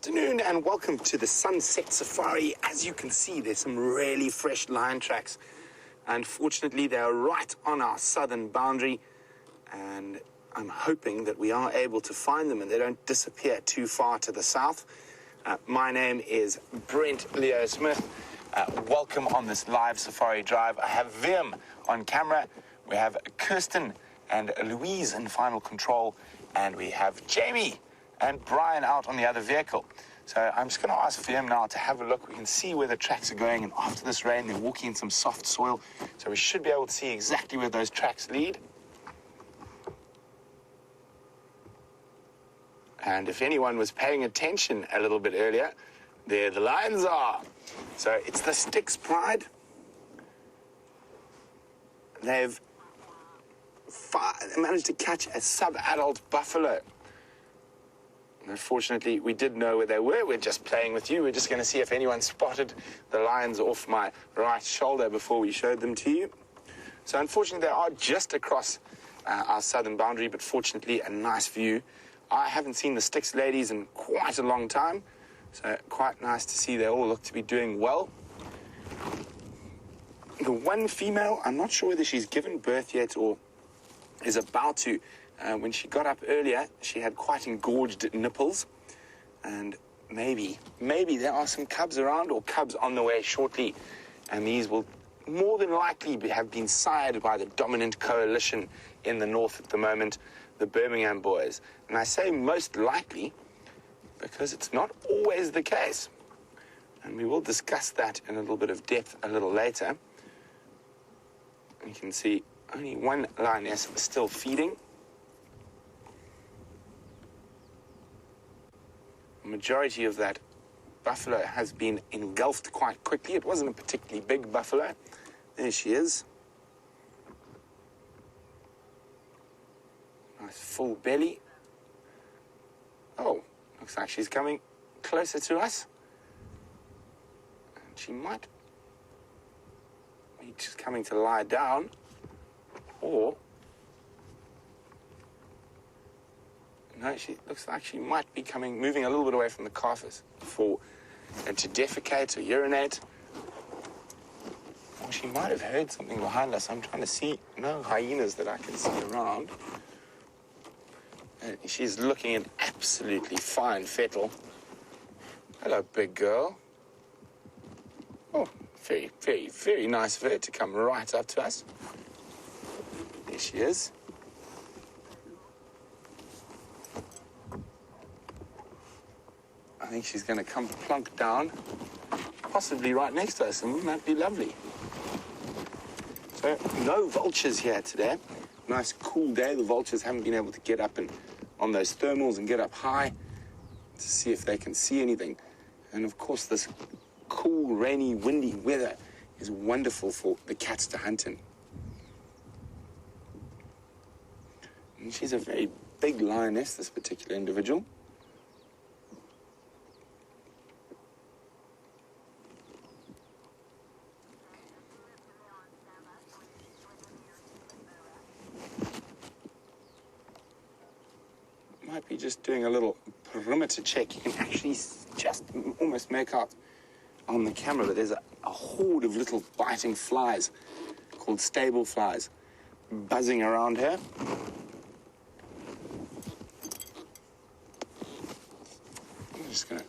afternoon and welcome to the Sunset Safari. As you can see, there's some really fresh lion tracks. Unfortunately, they are right on our southern boundary, and I'm hoping that we are able to find them and they don't disappear too far to the south. My name is Brent Leo Smith. Welcome on this live safari drive. I have Wim on camera. We have Kirsten and Louise in final control, and we have Jamie and Brian out on the other vehicle. So I'm just going to ask Wim now to have a look. We can see where the tracks are going, and after this rain, they're walking in some soft soil. So we should be able to see exactly where those tracks lead. And if anyone was paying attention a little bit earlier, there the lions are. So it's the Styx Pride. They've managed to catch a sub-adult buffalo. Unfortunately, we did know where they were. We're just playing with you. We're just going to see if anyone spotted the lions off my right shoulder before we showed them to you. So unfortunately, they are just across our southern boundary, but fortunately, a nice view. I haven't seen the Styx ladies in quite a long time, so quite nice to see they all look to be doing well. The one female, I'm not sure whether she's given birth yet or is about to. When she got up earlier, she had quite engorged nipples, and maybe there are some cubs around or cubs on the way shortly, and these will more than likely have been sired by the dominant coalition in the north at the moment, the Birmingham boys. And I say most likely because it's not always the case, and we will discuss that in a little bit of depth a little later. You can see only one lioness still feeding. The majority of that buffalo has been engulfed quite quickly. It wasn't a particularly big buffalo. There she is. Nice full belly. Oh, looks like she's coming closer to us. And she might be just coming to lie down, or no, she looks like she might be moving a little bit away from the carcass and to defecate or urinate. Or she might have heard something behind us. I'm trying to see. No hyenas that I can see around. And she's looking an absolutely fine fettle. Hello, big girl. Oh, very, very, very nice of her to come right up to us. There she is. I think she's going to come plunk down, possibly right next to us, and wouldn't that be lovely? So, no vultures here today. Nice cool day. The vultures haven't been able to get up on those thermals and get up high to see if they can see anything. And of course, this cool, rainy, windy weather is wonderful for the cats to hunt in. And she's a very big lioness, this particular individual. Might be just doing a little perimeter check. You can actually just almost make out on the camera that there's a horde of little biting flies called stable flies buzzing around her. I'm just going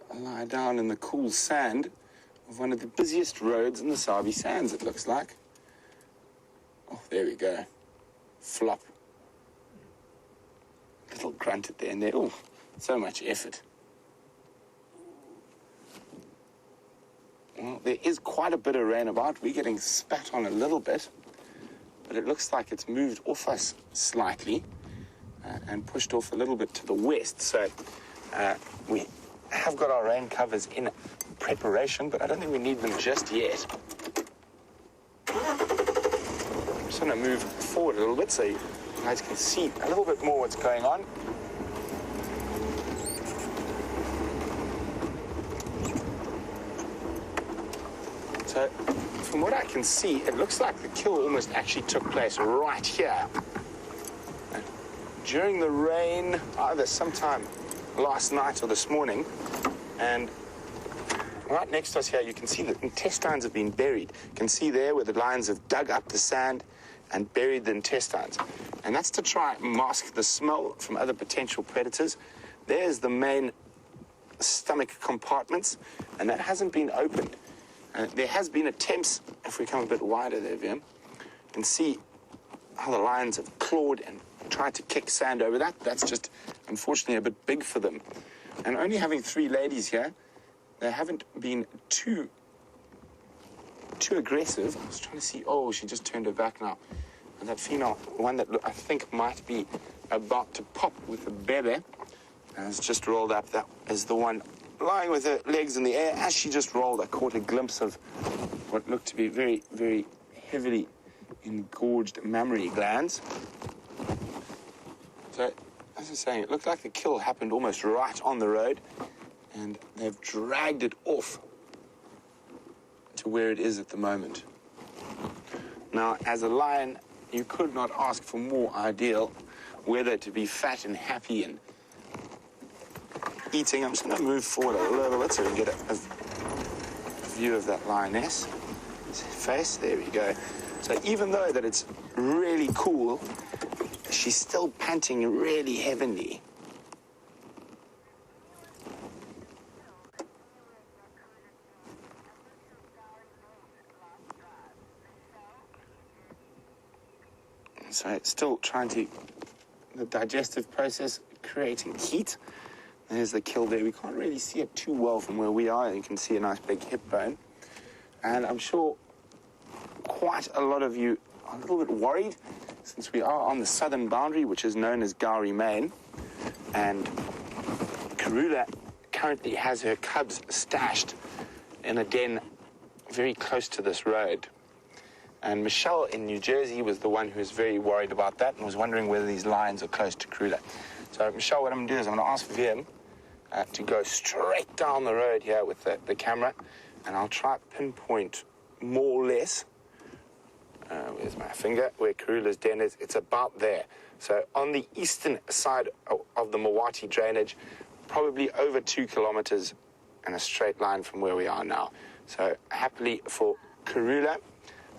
to lie down in the cool sand of one of the busiest roads in the Sabi Sands, it looks like. Oh, there we go. Flop. Little grunted there and there. Oh, so much effort. Well, there is quite a bit of rain about. We're getting spat on a little bit, but it looks like it's moved off us slightly and pushed off a little bit to the west. So we have got our rain covers in preparation, but I don't think we need them just yet. I'm just going to move forward a little bit so you guys can see a little bit more what's going on. So, from what I can see, it looks like the kill almost actually took place right here. During the rain, either sometime last night or this morning, and right next to us here, you can see the intestines have been buried. You can see there where the lions have dug up the sand and buried the intestines. And that's to try and mask the smell from other potential predators. There's the main stomach compartments, and that hasn't been opened. There has been attempts, if we come a bit wider there, Vim, you can see how the lions have clawed and tried to kick sand over that. That's just, unfortunately, a bit big for them. And only having 3 ladies here, they haven't been too aggressive. I was trying to see, oh, she just turned her back now. And that female, one that I think might be about to pop with a baby, has just rolled up. That is the one lying with her legs in the air. As she just rolled, I caught a glimpse of what looked to be very, very heavily engorged mammary glands. So, as I was saying, it looked like the kill happened almost right on the road, and they've dragged it off to where it is at the moment. Now, as a lion, you could not ask for more ideal weather to be fat and happy and eating. I'm just going to move forward a little bit so we can get a view of that lioness face. There we go. So even though that it's really cool, she's still panting really heavily. So it's still trying to, the digestive process, creating heat. There's the kill there. We can't really see it too well from where we are. You can see a nice big hip bone. And I'm sure quite a lot of you are a little bit worried since we are on the southern boundary, which is known as Gowrie Main. And Karula currently has her cubs stashed in a den very close to this road. And Michelle in New Jersey was the one who was very worried about that and was wondering whether these lions are close to Karula. So, Michelle, what I'm going to do is I'm going to ask Vim to go straight down the road here with the camera, and I'll try to pinpoint more or less, where's my finger, where Karula's den is. It's about there. So, on the eastern side of the Mawati drainage, probably over 2 kilometers in a straight line from where we are now. So, happily for Karula,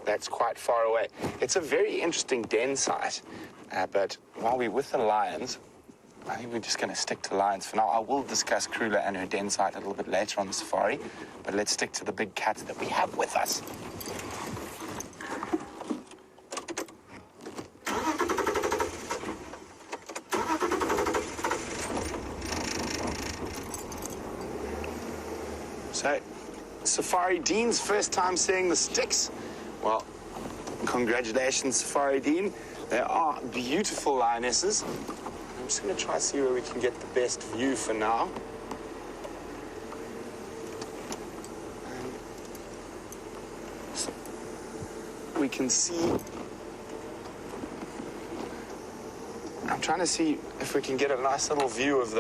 that's quite far away. It's a very interesting den site, but while we're with the lions, I think we're just going to stick to lions for now. I will discuss Karula and her den site a little bit later on the safari, but let's stick to the big cat that we have with us. So, Safari Dean's first time seeing the sticks. Well, congratulations, Safari Dean. They are beautiful lionesses. I'm just going to try to see where we can get the best view for now. So we can see... I'm trying to see if we can get a nice little view of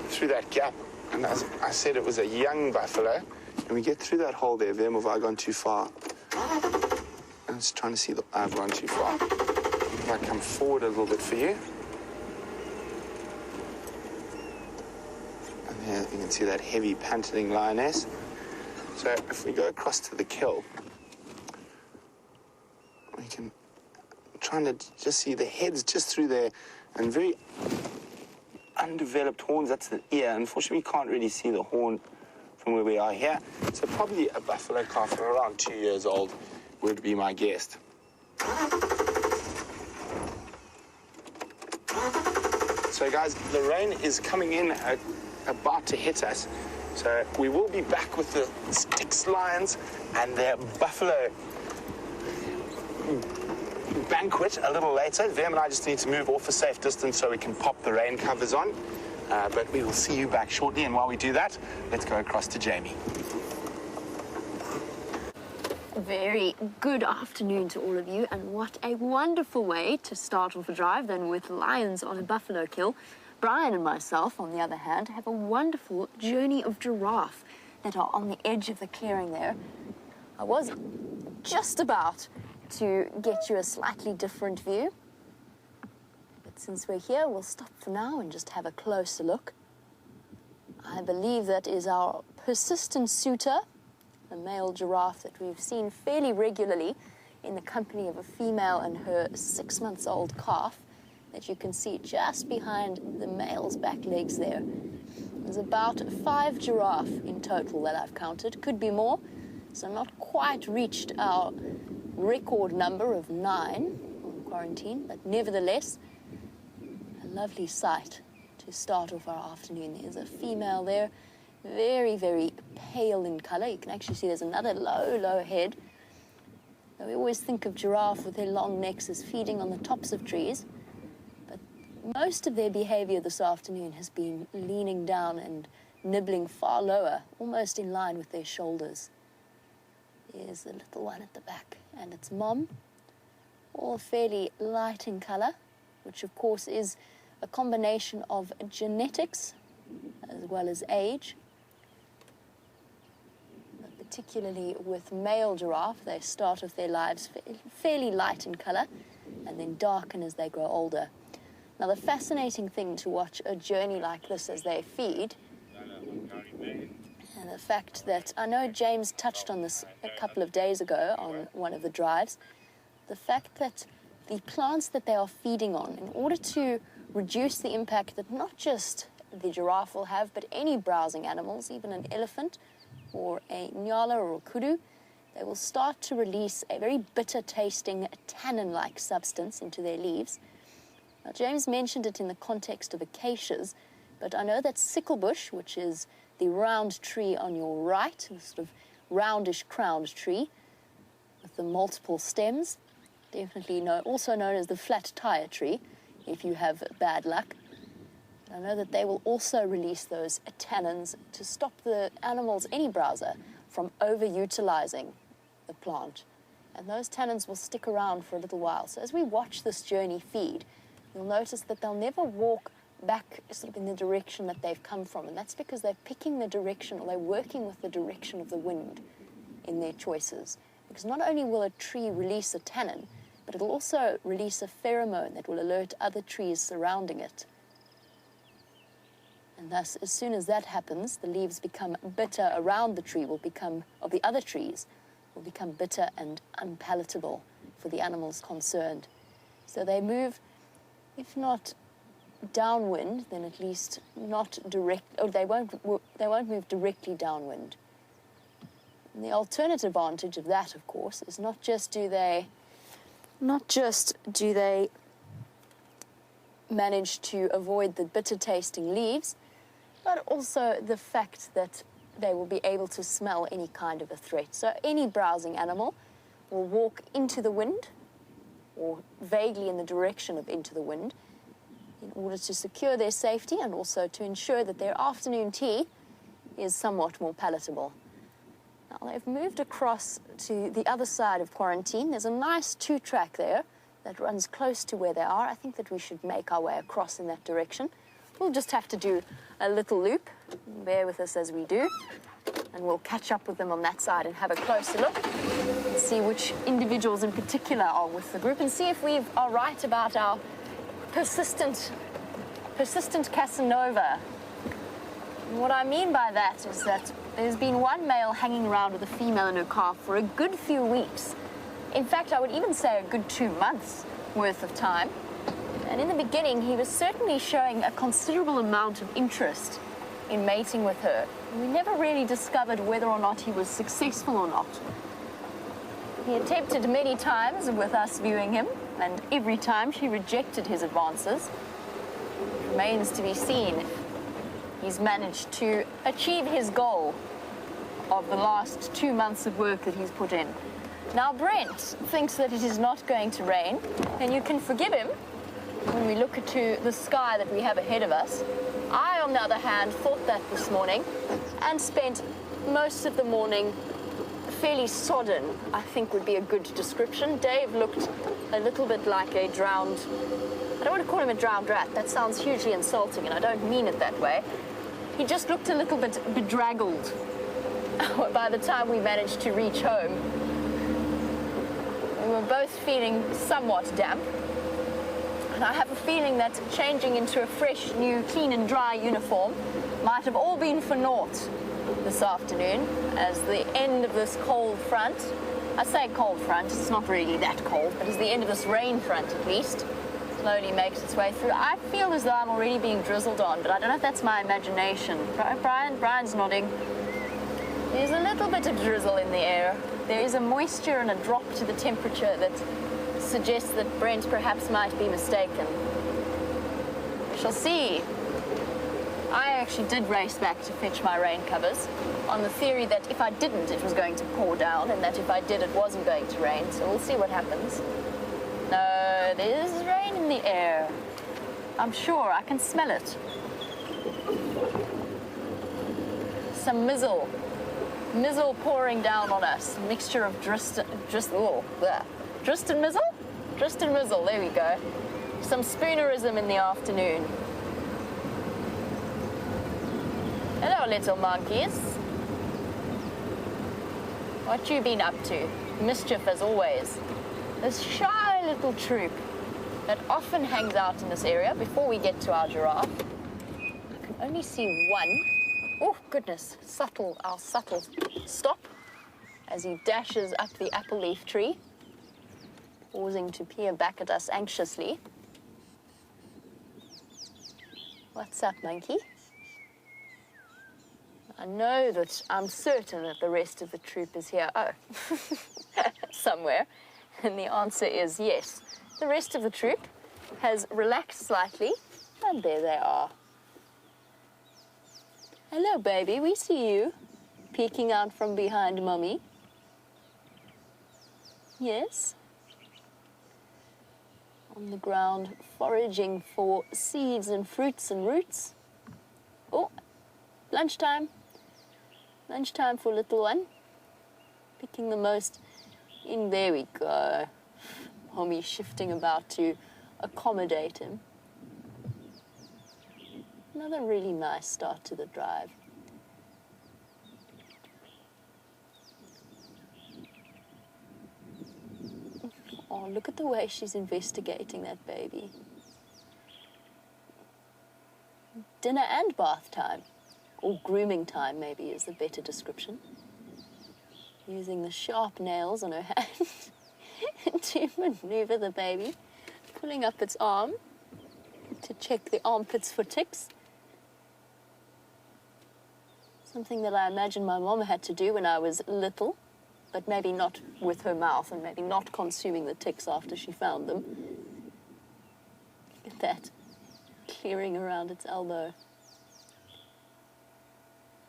through that gap. And as I said, it was a young buffalo. And we get through that hole there, Vim, have I gone too far? I'm just trying to see that I've gone too far. If I come forward a little bit for you. And there you can see that heavy panting lioness. So if we go across to the kill, we can trying to just see the heads just through there and very undeveloped horns. That's the ear. Unfortunately, we can't really see the horn from where we are here. So probably a buffalo calf of around 2 years old would be my guess. So guys, the rain is coming in about to hit us. So we will be back with the Styx lions and their buffalo banquet a little later. Vim and I just need to move off a safe distance so we can pop the rain covers on. But we will see you back shortly, and while we do that, let's go across to Jamie. Very good afternoon to all of you, and what a wonderful way to start off a drive than with lions on a buffalo kill. Brian and myself, on the other hand, have a wonderful journey of giraffe that are on the edge of the clearing there. I was just about to get you a slightly different view, but since we're here, we'll stop for now and just have a closer look. I believe that is our persistent suitor, a male giraffe that we've seen fairly regularly in the company of a female and her 6-month-old calf that you can see just behind the male's back legs there. There's about 5 giraffe in total that I've counted, could be more, so not quite reached our record number of 9 on quarantine, but nevertheless, a lovely sight to start off our afternoon. There's a female there, very, very pale in color. You can actually see there's another low head. Now, we always think of giraffe with their long necks as feeding on the tops of trees, but most of their behavior this afternoon has been leaning down and nibbling far lower, almost in line with their shoulders. There's the little one at the back and its mom, all fairly light in color, which of course is a combination of genetics as well as age. But particularly with male giraffe, they start off their lives fairly light in color and then darken as they grow older. Now, the fascinating thing to watch a journey like this as they feed, and the fact that, I know James touched on this a couple of days ago on one of the drives, the fact that the plants that they are feeding on, in order to reduce the impact that not just the giraffe will have, but any browsing animals, even an elephant or a nyala or a kudu, they will start to release a very bitter-tasting tannin-like substance into their leaves. Now, James mentioned it in the context of acacias, but I know that sicklebush, which is the round tree on your right, the sort of roundish crowned tree with the multiple stems, definitely also known as the flat tire tree, if you have bad luck. I know that they will also release those tannins to stop the animals, any browser, from overutilizing the plant. And those tannins will stick around for a little while. So as we watch this journey feed, you'll notice that they'll never walk back sort of in the direction that they've come from. And that's because they're picking the direction, or they're working with the direction of the wind in their choices. Because not only will a tree release a tannin, but it'll also release a pheromone that will alert other trees surrounding it. And thus, as soon as that happens, the leaves become bitter around the tree, of the other trees, will become bitter and unpalatable for the animals concerned. So they move, if not downwind, then at least not direct, or they won't move directly downwind. And the alternative advantage of that, of course, is not just do they manage to avoid the bitter-tasting leaves, but also the fact that they will be able to smell any kind of a threat. So any browsing animal will walk into the wind, or vaguely in the direction of into the wind, in order to secure their safety and also to ensure that their afternoon tea is somewhat more palatable. Now, they've moved across to the other side of quarantine. There's a nice 2-track there that runs close to where they are. I think that we should make our way across in that direction. We'll just have to do a little loop. Bear with us as we do. And we'll catch up with them on that side and have a closer look and see which individuals in particular are with the group and see if we are right about our persistent Casanova. And what I mean by that is that there's been one male hanging around with a female and her calf for a good few weeks. In fact, I would even say a good 2 months worth of time. And in the beginning, he was certainly showing a considerable amount of interest in mating with her. We never really discovered whether or not he was successful or not. He attempted many times with us viewing him, and every time she rejected his advances. It remains to be seen if he's managed to achieve his goal of the last 2 months of work that he's put in. Now, Brent thinks that it is not going to rain, and you can forgive him when we look to the sky that we have ahead of us. I, on the other hand, thought that this morning and spent most of the morning fairly sodden, I think would be a good description. Dave looked a little bit like a drowned, I don't want to call him a drowned rat, that sounds hugely insulting and I don't mean it that way. He just looked a little bit bedraggled by the time we managed to reach home. We were both feeling somewhat damp. And I have a feeling that changing into a fresh, new, clean and dry uniform might have all been for naught this afternoon, as the end of this cold front, I say cold front, it's not really that cold, but as the end of this rain front at least, slowly makes its way through. I feel as though I'm already being drizzled on, but I don't know if that's my imagination. Brian's nodding. There's a little bit of drizzle in the air. There is a moisture and a drop to the temperature that suggests that Brent perhaps might be mistaken. We shall see. I actually did race back to fetch my rain covers on the theory that if I didn't, it was going to pour down, and that if I did, it wasn't going to rain. So we'll see what happens. No, there's rain in the air. I'm sure I can smell it. Some mizzle. Mizzle pouring down on us. A mixture of drist and mizzle? Drist and mizzle, there we go. Some spoonerism in the afternoon. Hello, little monkeys. What you been up to? Mischief as always. This shy little troop that often hangs out in this area before we get to our giraffe. I can only see one. Oh, goodness, our subtle stop as he dashes up the apple leaf tree, pausing to peer back at us anxiously. What's up, monkey? I know that I'm certain that the rest of the troop is here. Oh, somewhere. And the answer is yes. The rest of the troop has relaxed slightly, and there they are. Hello, baby, we see you, peeking out from behind Mummy. Yes? On the ground, foraging for seeds and fruits and roots. Oh, lunchtime. Lunchtime for little one. Picking the most in, there we go. Homie shifting about to accommodate him. Another really nice start to the drive. Oh, look at the way she's investigating that baby. Dinner and bath time, or grooming time maybe is the better description. Using the sharp nails on her hand to maneuver the baby, pulling up its arm to check the armpits for ticks. Something that I imagine my mom had to do when I was little, but maybe not with her mouth and maybe not consuming the ticks after she found them. Look at that, clearing around its elbow.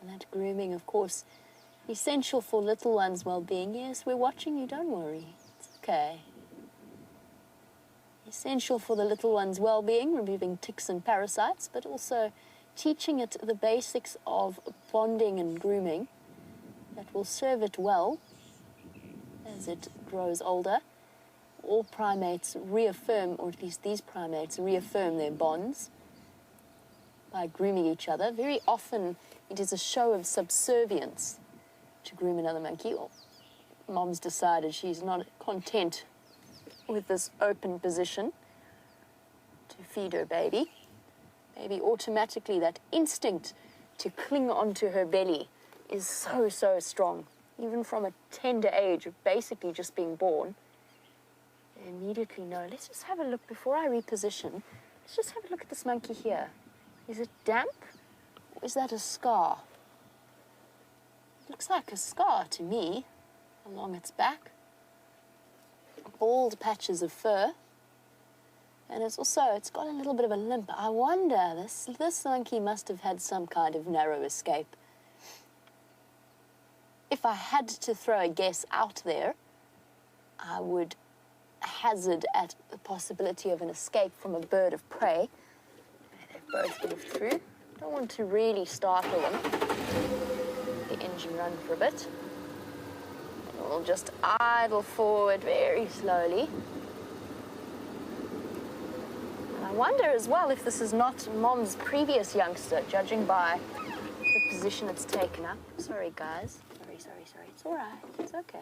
And that grooming, of course, essential for little ones' well-being. Yes, we're watching you, don't worry. It's okay. Essential for the little one's well-being, removing ticks and parasites, but also teaching it the basics of bonding and grooming that will serve it well as it grows older. All primates reaffirm, or at least these primates reaffirm their bonds by grooming each other. Very often it is a show of subservience to groom another monkey. Or mom's decided she's not content with this open position to feed her baby. Maybe automatically that instinct to cling onto her belly is so, so strong. Even from a tender age of basically just being born, they immediately know. Let's just have a look before I reposition. Let's just have a look at this monkey here. Is it damp? Or is that a scar? Looks like a scar to me along its back. Bald patches of fur. And it's got a little bit of a limp. I wonder, this monkey must have had some kind of narrow escape. If I had to throw a guess out there, I would hazard at the possibility of an escape from a bird of prey. They've both moved through. Don't want to really startle them. The engine run for a bit. And we'll just idle forward very slowly. I wonder as well if this is not Mom's previous youngster, judging by the position it's taken up. Sorry, guys. Sorry. It's all right. It's okay.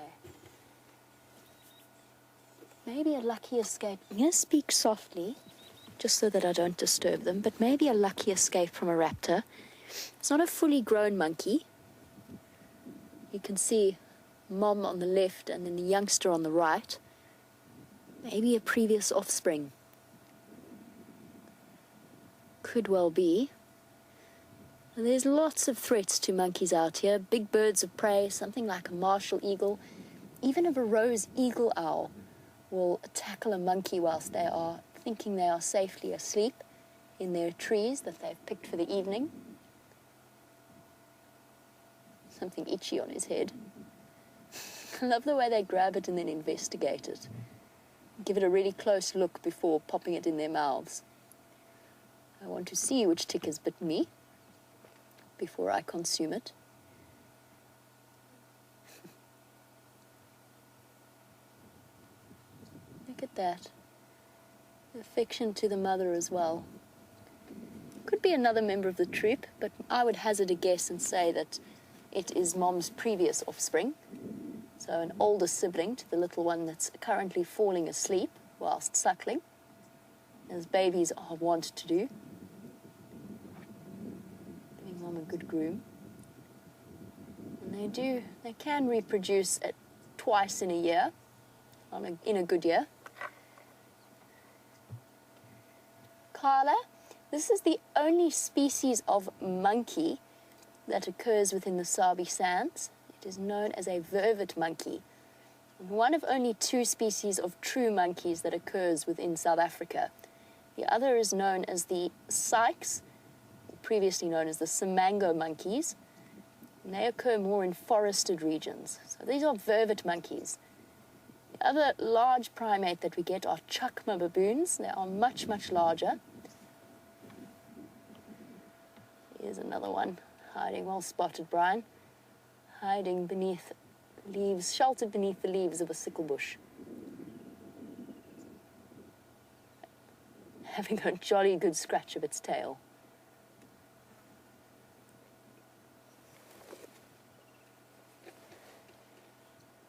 Maybe a lucky escape. I'm going to speak softly just so that I don't disturb them, but maybe a lucky escape from a raptor. It's not a fully grown monkey. You can see Mom on the left and then the youngster on the right. Maybe a previous offspring. Could well be. And there's lots of threats to monkeys out here. Big birds of prey, something like a martial eagle, even a Rose eagle owl will tackle a monkey whilst they are thinking they are safely asleep in their trees that they've picked for the evening. Something itchy on his head. I love the way they grab it and then investigate it. Give it a really close look before popping it in their mouths. I want to see which tick has bitten me before I consume it. Look at that. Affection to the mother as well. Could be another member of the troop, but I would hazard a guess and say that it is Mom's previous offspring. So an older sibling to the little one that's currently falling asleep whilst suckling, as babies are wont to do. Giving Mom a good groom. And they can reproduce twice in a year, in a good year. Carla, this is the only species of monkey that occurs within the Sabi Sands. It is known as a vervet monkey, one of only 2 species of true monkeys that occurs within South Africa. The other is known as the sykes, previously known as the Simango monkeys, and they occur more in forested regions. So these are vervet monkeys. The other large primate that we get are chukma baboons. They are much, much larger. Here's another one hiding, well spotted, Brian. Hiding beneath leaves, sheltered beneath the leaves of a sickle bush. Having a jolly good scratch of its tail.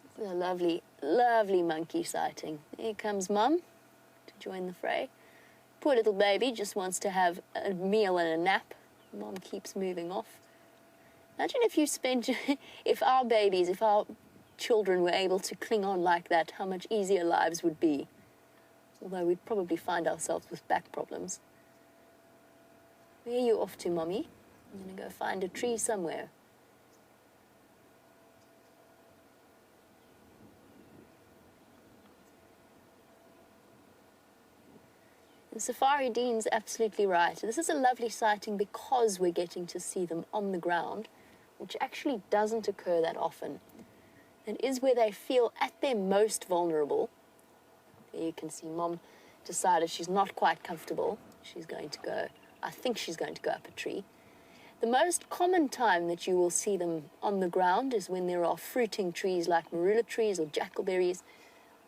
It's a lovely, lovely monkey sighting. Here comes Mum to join the fray. Poor little baby just wants to have a meal and a nap. Mom keeps moving off. Imagine if our children were able to cling on like that, how much easier lives would be. Although we'd probably find ourselves with back problems. Where are you off to, Mommy? I'm going to go find a tree somewhere. And Safari Dean's absolutely right. This is a lovely sighting because we're getting to see them on the ground, which actually doesn't occur that often. It is where they feel at their most vulnerable. There you can see Mom decided she's not quite comfortable. I think she's going to go up a tree. The most common time that you will see them on the ground is when there are fruiting trees like marula trees or jackalberries.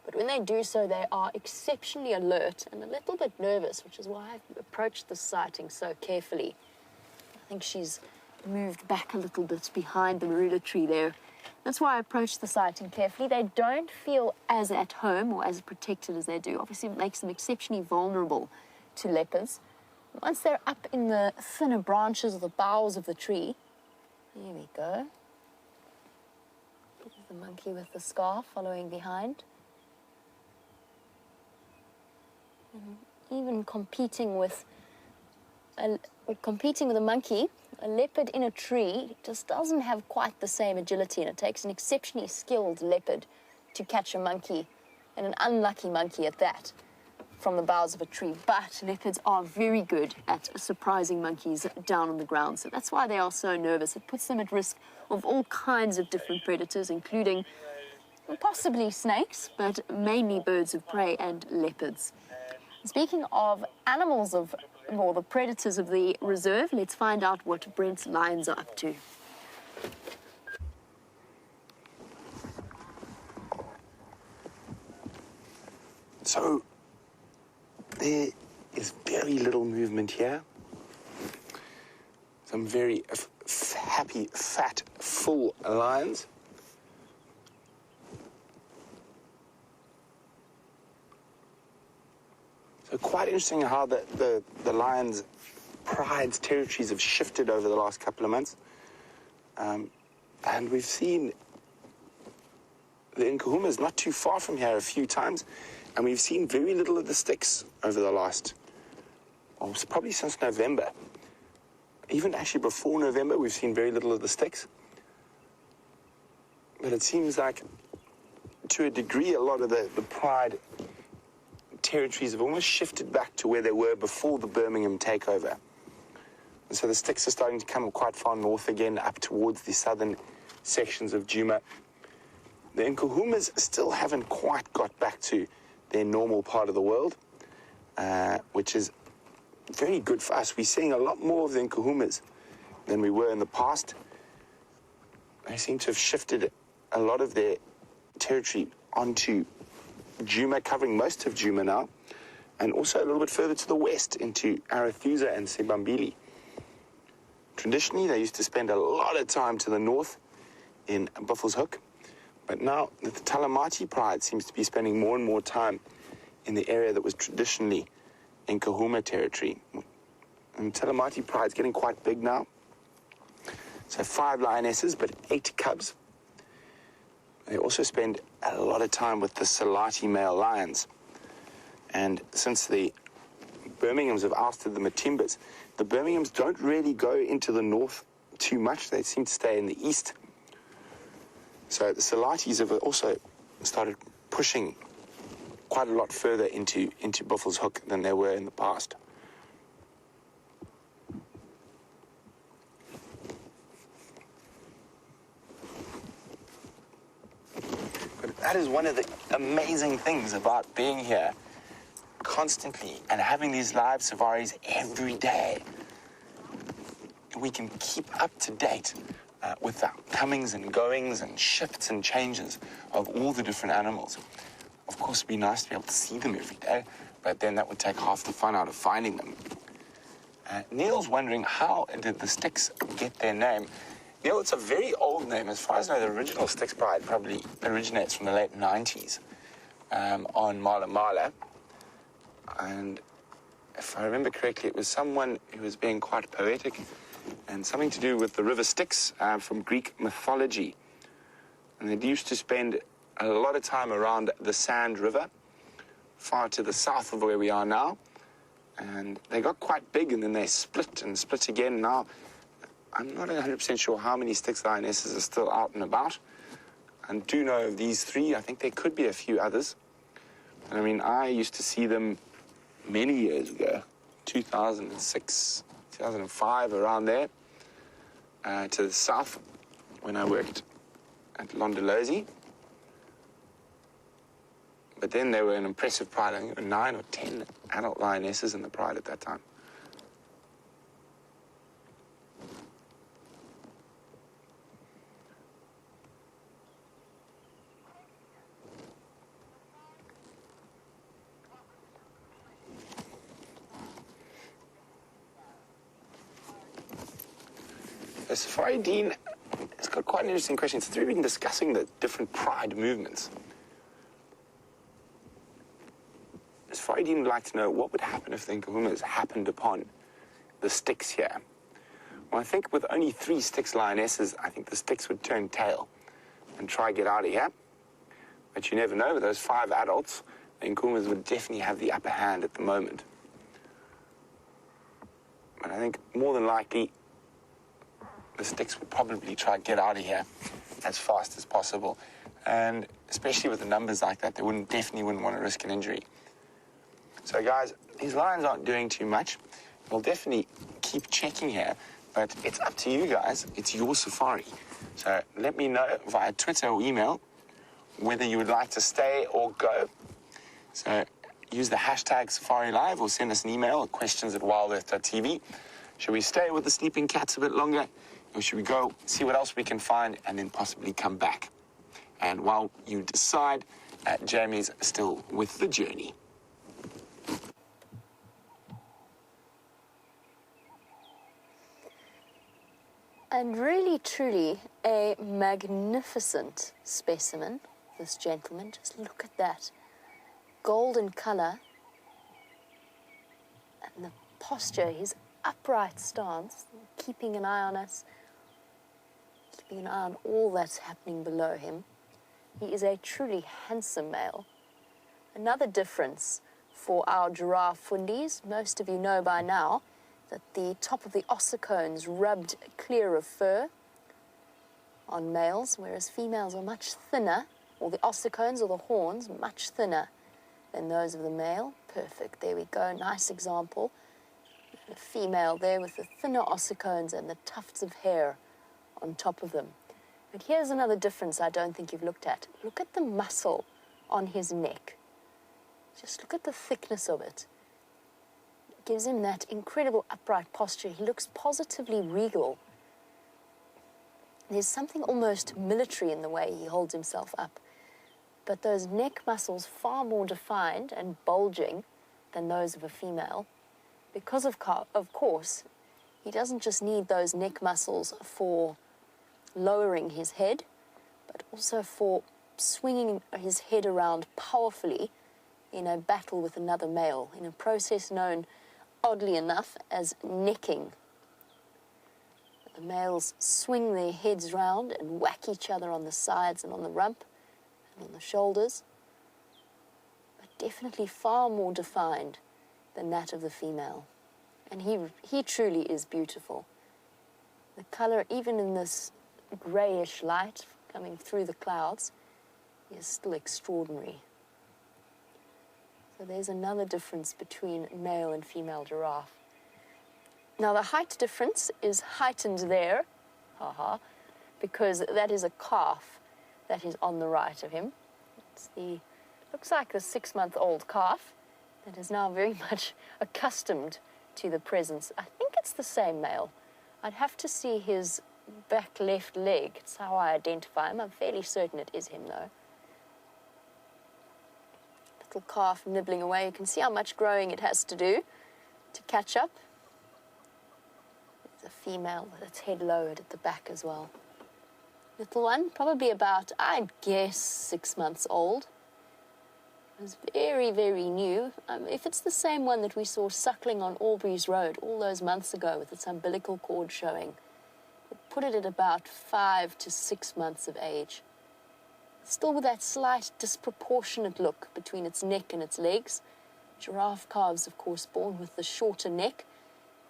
But when they do so, they are exceptionally alert and a little bit nervous, which is why I've approached this sighting so carefully. I think she's moved back a little bit behind the marula tree there. That's why I approached the sighting carefully. They don't feel as at home or as protected as they do. Obviously, it makes them exceptionally vulnerable to leopards. Once they're up in the thinner branches or the boughs of the tree, there we go. The monkey with the scarf following behind. And even competing with a monkey, a leopard in a tree just doesn't have quite the same agility, and it takes an exceptionally skilled leopard to catch a monkey, and an unlucky monkey at that, from the boughs of a tree. But leopards are very good at surprising monkeys down on the ground, so that's why they are so nervous. It puts them at risk of all kinds of different predators, including possibly snakes, but mainly birds of prey and leopards. Speaking of animals or the predators of the reserve, let's find out what Brent's lions are up to. So, there is very little movement here. Some very happy, fat, full lions. So quite interesting how the lions' pride's territories have shifted over the last couple of months. And we've seen the Nkuhumas not too far from here a few times, and we've seen very little of the sticks over the last, well, probably since November. Even actually before November, we've seen very little of the sticks. But it seems like, to a degree, a lot of the pride territories have almost shifted back to where they were before the Birmingham takeover. And so the sticks are starting to come quite far north again, up towards the southern sections of Djuma. The Nkuhumas still haven't quite got back to their normal part of the world, which is very good for us. We're seeing a lot more of the Nkuhumas than we were in the past. They seem to have shifted a lot of their territory onto Djuma, covering most of Djuma now, and also a little bit further to the west into Arathusa and Sebambili. Traditionally, they used to spend a lot of time to the north in Buffelshoek, but now the Talamati pride seems to be spending more and more time in the area that was traditionally Nkuhuma territory. And Talamati pride's getting quite big now. So 5 lionesses, but 8 cubs. They also spend a lot of time with the Salati male lions. And since the Birminghams have ousted the Matimbas, the Birminghams don't really go into the north too much. They seem to stay in the east. So the Salatis have also started pushing quite a lot further into Buffelshoek than they were in the past. But that is one of the amazing things about being here constantly and having these live safaris every day. We can keep up to date with the comings and goings and shifts and changes of all the different animals. Of course, it'd be nice to be able to see them every day, but then that would take half the fun out of finding them. Neil's wondering, how did the sticks get their name? Neil, it's a very old name. As far as I know, the original Styx Pride probably originates from the late 90s on Mala Mala. And if I remember correctly, it was someone who was being quite poetic and something to do with the river Styx from Greek mythology. And they used to spend a lot of time around the Sand River, far to the south of where we are now. And they got quite big, and then they split and split again. Now, I'm not 100% sure how many Styx lionesses are still out and about. I do know of these 3. I think there could be a few others. And I mean, I used to see them many years ago, 2006, 2005, around there, to the south when I worked at Londolozi. But then there were an impressive pride. I think there were 9 or 10 adult lionesses in the pride at that time. So Safari Dean has got quite an interesting question. Since we've been discussing the different pride movements, Safari Dean would like to know what would happen if the Nkuhumas happened upon the Styx here. Well, I think with only 3 Styx lionesses, I think the Styx would turn tail and try to get out of here. But you never know. With those 5 adults, the Nkuhumas would definitely have the upper hand at the moment. But I think more than likely, the Styx would probably try to get out of here as fast as possible. And especially with the numbers like that, they definitely wouldn't want to risk an injury. So guys, these lions aren't doing too much. We'll definitely keep checking here, but it's up to you guys. It's your safari. So let me know via Twitter or email whether you would like to stay or go. So use the hashtag SafariLIVE or send us an email at questions@wildearth.tv. Should we stay with the sleeping cats a bit longer, or should we go see what else we can find and then possibly come back? And while you decide, Jamie's still with the journey. And really, truly, a magnificent specimen, this gentleman. Just look at that. Golden colour. And the posture, his upright stance, keeping an eye on us, keeping an eye on all that's happening below him. He is a truly handsome male. Another difference for our giraffe fundies, most of you know by now that the top of the ossicones rubbed clear of fur on males, whereas females are much thinner, or the ossicones or the horns much thinner than those of the male. Perfect, there we go, nice example. The female there with the thinner ossicones and the tufts of hair on top of them. But here's another difference I don't think you've looked at. Look at the muscle on his neck. Just look at the thickness of it. It gives him that incredible upright posture. He looks positively regal. There's something almost military in the way he holds himself up. But those neck muscles far more defined and bulging than those of a female. Because of course, he doesn't just need those neck muscles for lowering his head, but also for swinging his head around powerfully in a battle with another male, in a process known, oddly enough, as necking. The males swing their heads round and whack each other on the sides and on the rump and on the shoulders, but definitely far more defined than that of the female. And he truly is beautiful. The color, even in this grayish light coming through the clouds, is still extraordinary. So there's another difference between male and female giraffe. Now the height difference is heightened there, because that is a calf that is on the right of him. Looks like the 6-month-old calf that is now very much accustomed to the presence. I think it's the same male. I'd have to see his back left leg. It's how I identify him. I'm fairly certain it is him, though. Little calf nibbling away. You can see how much growing it has to do to catch up. There's a female with its head lowered at the back as well. Little one, probably about, I'd guess, 6 months old. It was very, very new. If it's the same one that we saw suckling on Albury's Road all those months ago with its umbilical cord showing, we'll put it at about 5 to 6 months of age. Still with that slight disproportionate look between its neck and its legs. Giraffe calves, of course, born with the shorter neck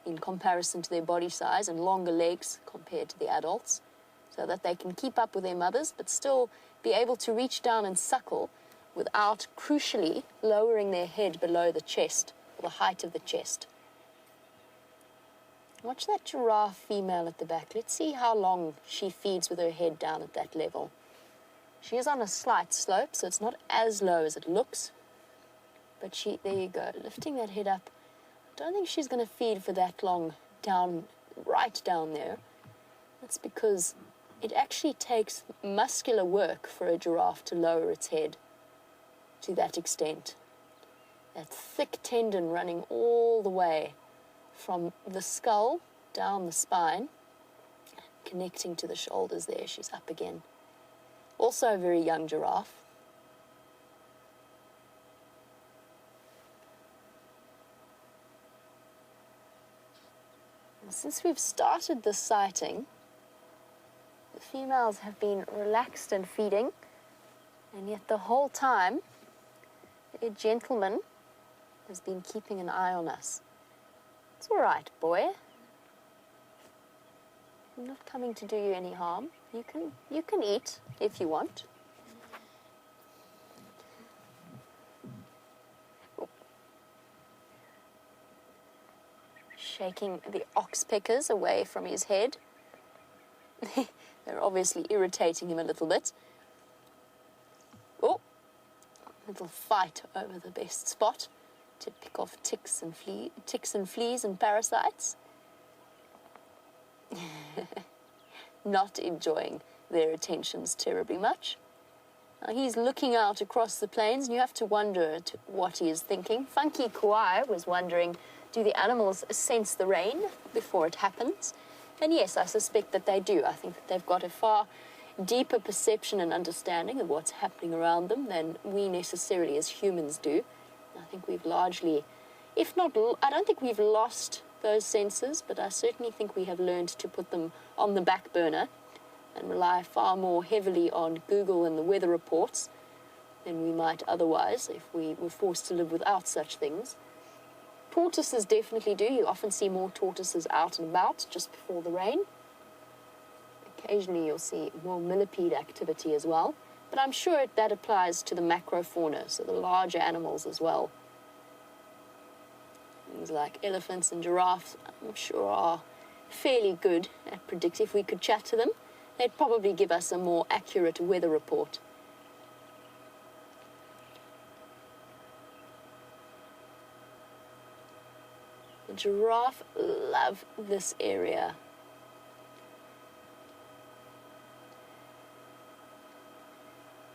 in comparison to their body size and longer legs compared to the adults, so that they can keep up with their mothers but still be able to reach down and suckle without, crucially, lowering their head below the chest, or the height of the chest. Watch that giraffe female at the back. Let's see how long she feeds with her head down at that level. She is on a slight slope, so it's not as low as it looks. But there you go, lifting that head up. I don't think she's going to feed for that long down, right down there. That's because it actually takes muscular work for a giraffe to lower its head to that extent. That thick tendon running all the way from the skull down the spine, connecting to the shoulders there. She's up again. Also a very young giraffe. And since we've started this sighting, the females have been relaxed and feeding, and yet the whole time a gentleman has been keeping an eye on us. It's all right, boy. I'm not coming to do you any harm. You can eat if you want. Shaking the oxpeckers away from his head. They're obviously irritating him a little bit. Oh, little fight over the best spot to pick off ticks and fleas and parasites. Not enjoying their attentions terribly much. Now he's looking out across the plains, and you have to wonder what he is thinking. Funky Kauai was wondering, do the animals sense the rain before it happens? And yes, I suspect that they do. I think that they've got a far deeper perception and understanding of what's happening around them than we necessarily as humans do. I think we've largely If not, I don't think we've lost those sensors, but I certainly think we have learned to put them on the back burner and rely far more heavily on Google and the weather reports than we might otherwise if we were forced to live without such things. Tortoises definitely do. You often see more tortoises out and about just before the rain. Occasionally you'll see more millipede activity as well, but I'm sure that applies to the macrofauna, so the larger animals as well. Things like elephants and giraffes, I'm sure, are fairly good at predicting. If we could chat to them, they'd probably give us a more accurate weather report. The giraffe love this area.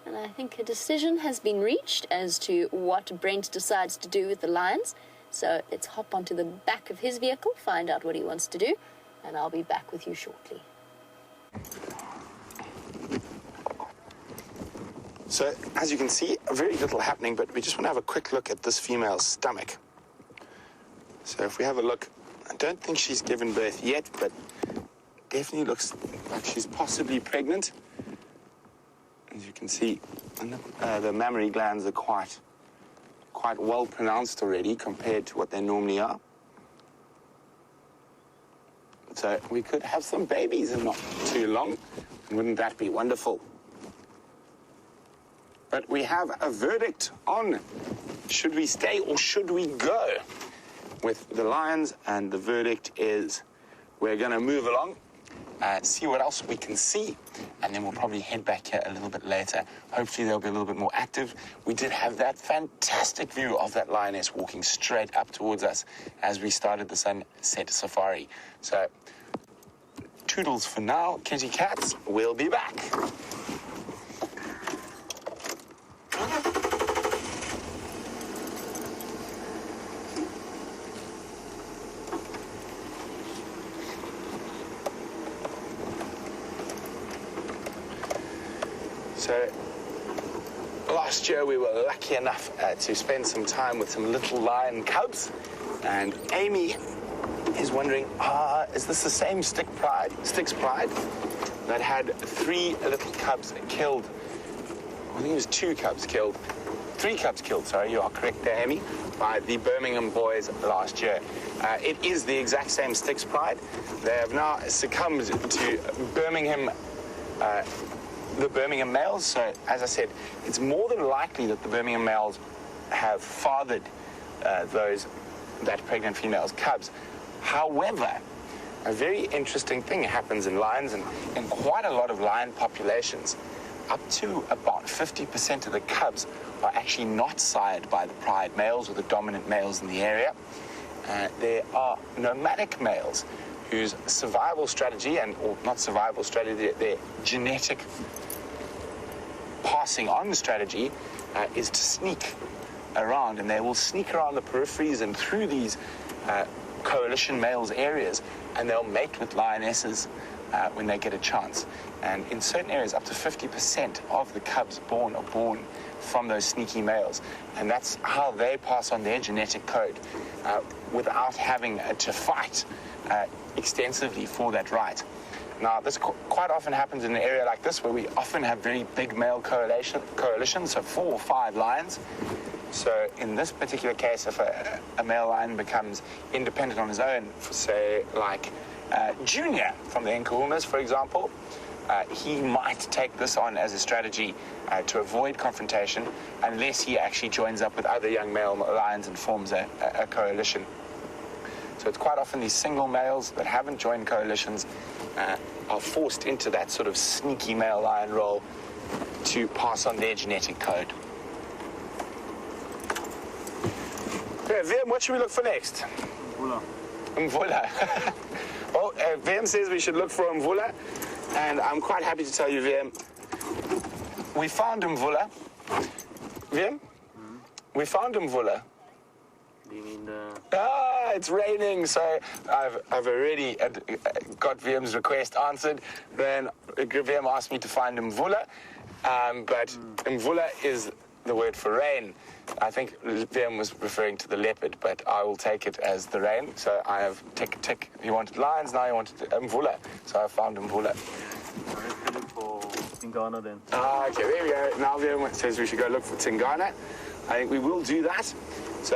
And I think a decision has been reached as to what Brent decides to do with the lions. So let's hop onto the back of his vehicle, find out what he wants to do, and I'll be back with you shortly. So, as you can see, very little happening, but we just want to have a quick look at this female's stomach. So if we have a look, I don't think she's given birth yet, but definitely looks like she's possibly pregnant. As you can see, the mammary glands are quite well pronounced already compared to what they normally are. So we could have some babies in not too long. Wouldn't that be wonderful? But we have a verdict on should we stay or should we go with the lions, and the verdict is we're going to move along and see what else we can see, and then we'll probably head back here a little bit later. Hopefully they'll be a little bit more active. We did have that fantastic view of that lioness walking straight up towards us as we started the sunset safari. So toodles for now, kitty cats. We'll be back. So last year we were lucky enough to spend some time with some little lion cubs, and Amy is wondering, is this the same Styx Pride that had 3 little cubs killed? I think it was 2 cubs killed. 3 cubs killed, sorry, you are correct there, Amy, by the Birmingham boys last year. It is the exact same Styx Pride. They have now succumbed to Birmingham, the Birmingham males. So, as I said, it's more than likely that the Birmingham males have fathered that pregnant female's cubs. However, a very interesting thing happens in lions, and in quite a lot of lion populations, up to about 50% of the cubs are actually not sired by the pride males or the dominant males in the area. There are nomadic males whose survival strategy, or not survival strategy, their genetic passing on strategy is to sneak around, and they will sneak around the peripheries and through these coalition males areas, and they'll mate with lionesses when they get a chance. And in certain areas, up to 50% of the cubs born are born from those sneaky males, and that's how they pass on their genetic code without having to fight extensively for that right. Now, this quite often happens in an area like this, where we often have very big male coalitions, so 4 or 5 lions. So in this particular case, if a male lion becomes independent on his own, say like Junior from the Nkuhumas, for example, he might take this on as a strategy to avoid confrontation, unless he actually joins up with other young male lions and forms a coalition. So it's quite often these single males that haven't joined coalitions are forced into that sort of sneaky male lion role to pass on their genetic code. Okay, Vim, what should we look for next? Mvula. Well, Vim says we should look for Mvula, and I'm quite happy to tell you, Vim, we found Mvula. Vim? We found Mvula. Do you mean the... It's raining, so I've already got Vim's request answered. Then Vim asked me to find Mvula, but Mvula is the word for rain. I think Liam was referring to the leopard, but I will take it as the rain. So I have tick, tick. He wanted lions, now he wanted mvula. So I found mvula. Let's go look for Tingana then. Okay, there we go. Now Liam says we should go look for Tingana. I think we will do that. So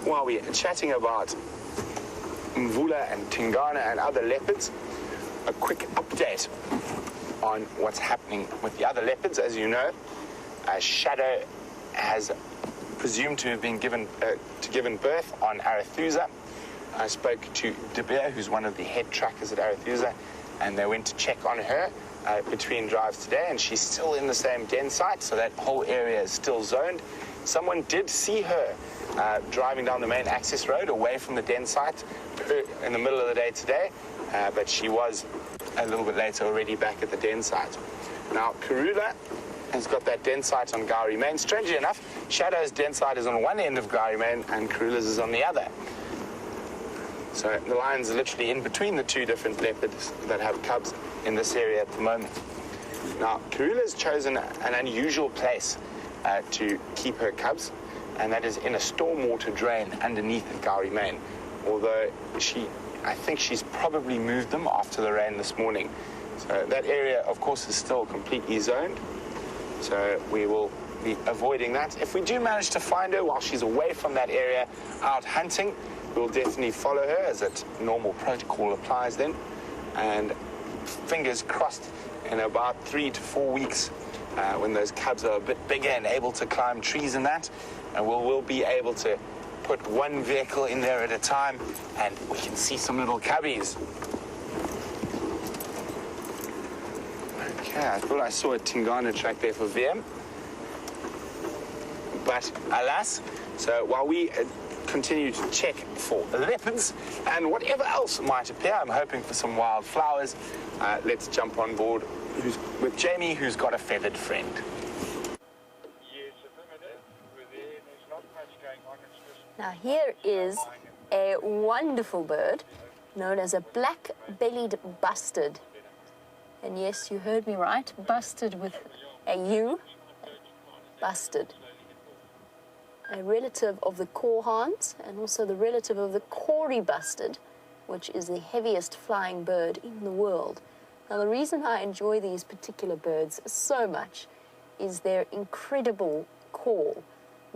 while we're chatting about mvula and Tingana and other leopards, a quick update on what's happening with the other leopards. As you know, Shadow has presumed to have been given birth on Arethusa. I spoke to De Beer, who's one of the head trackers at Arethusa, and they went to check on her between drives today, and she's still in the same den site, so that whole area is still zoned. Someone did see her driving down the main access road away from the den site in the middle of the day today, but she was a little bit later already back at the den site. Now, Karula has got that den site on Gowrie Main. Strangely enough, Shadow's den site is on one end of Gowrie Main and Karula's is on the other. So the lion's literally in between the two different leopards that have cubs in this area at the moment. Now, Karula's chosen an unusual place to keep her cubs, and that is in a stormwater drain underneath Gowrie Main. Although I think she's probably moved them after the rain this morning. So that area, of course, is still completely zoned. So we will be avoiding that. If we do manage to find her while she's away from that area out hunting, we'll definitely follow her, as that normal protocol applies then. And fingers crossed, in about 3 to 4 weeks, when those cubs are a bit bigger and able to climb trees and that, and we'll be able to put one vehicle in there at a time, and we can see some little cubbies. Okay, I thought I saw a Tingana track there for VM. But alas, so while we continue to check for leopards and whatever else might appear, I'm hoping for some wildflowers. Let's jump on board with Jamie, who's got a feathered friend. Now here is a wonderful bird known as a black-bellied bustard. And yes, you heard me right, bustard with a U, bustard. A relative of the corehorns and also the relative of the Corey bustard, which is the heaviest flying bird in the world. Now the reason I enjoy these particular birds so much is their incredible call.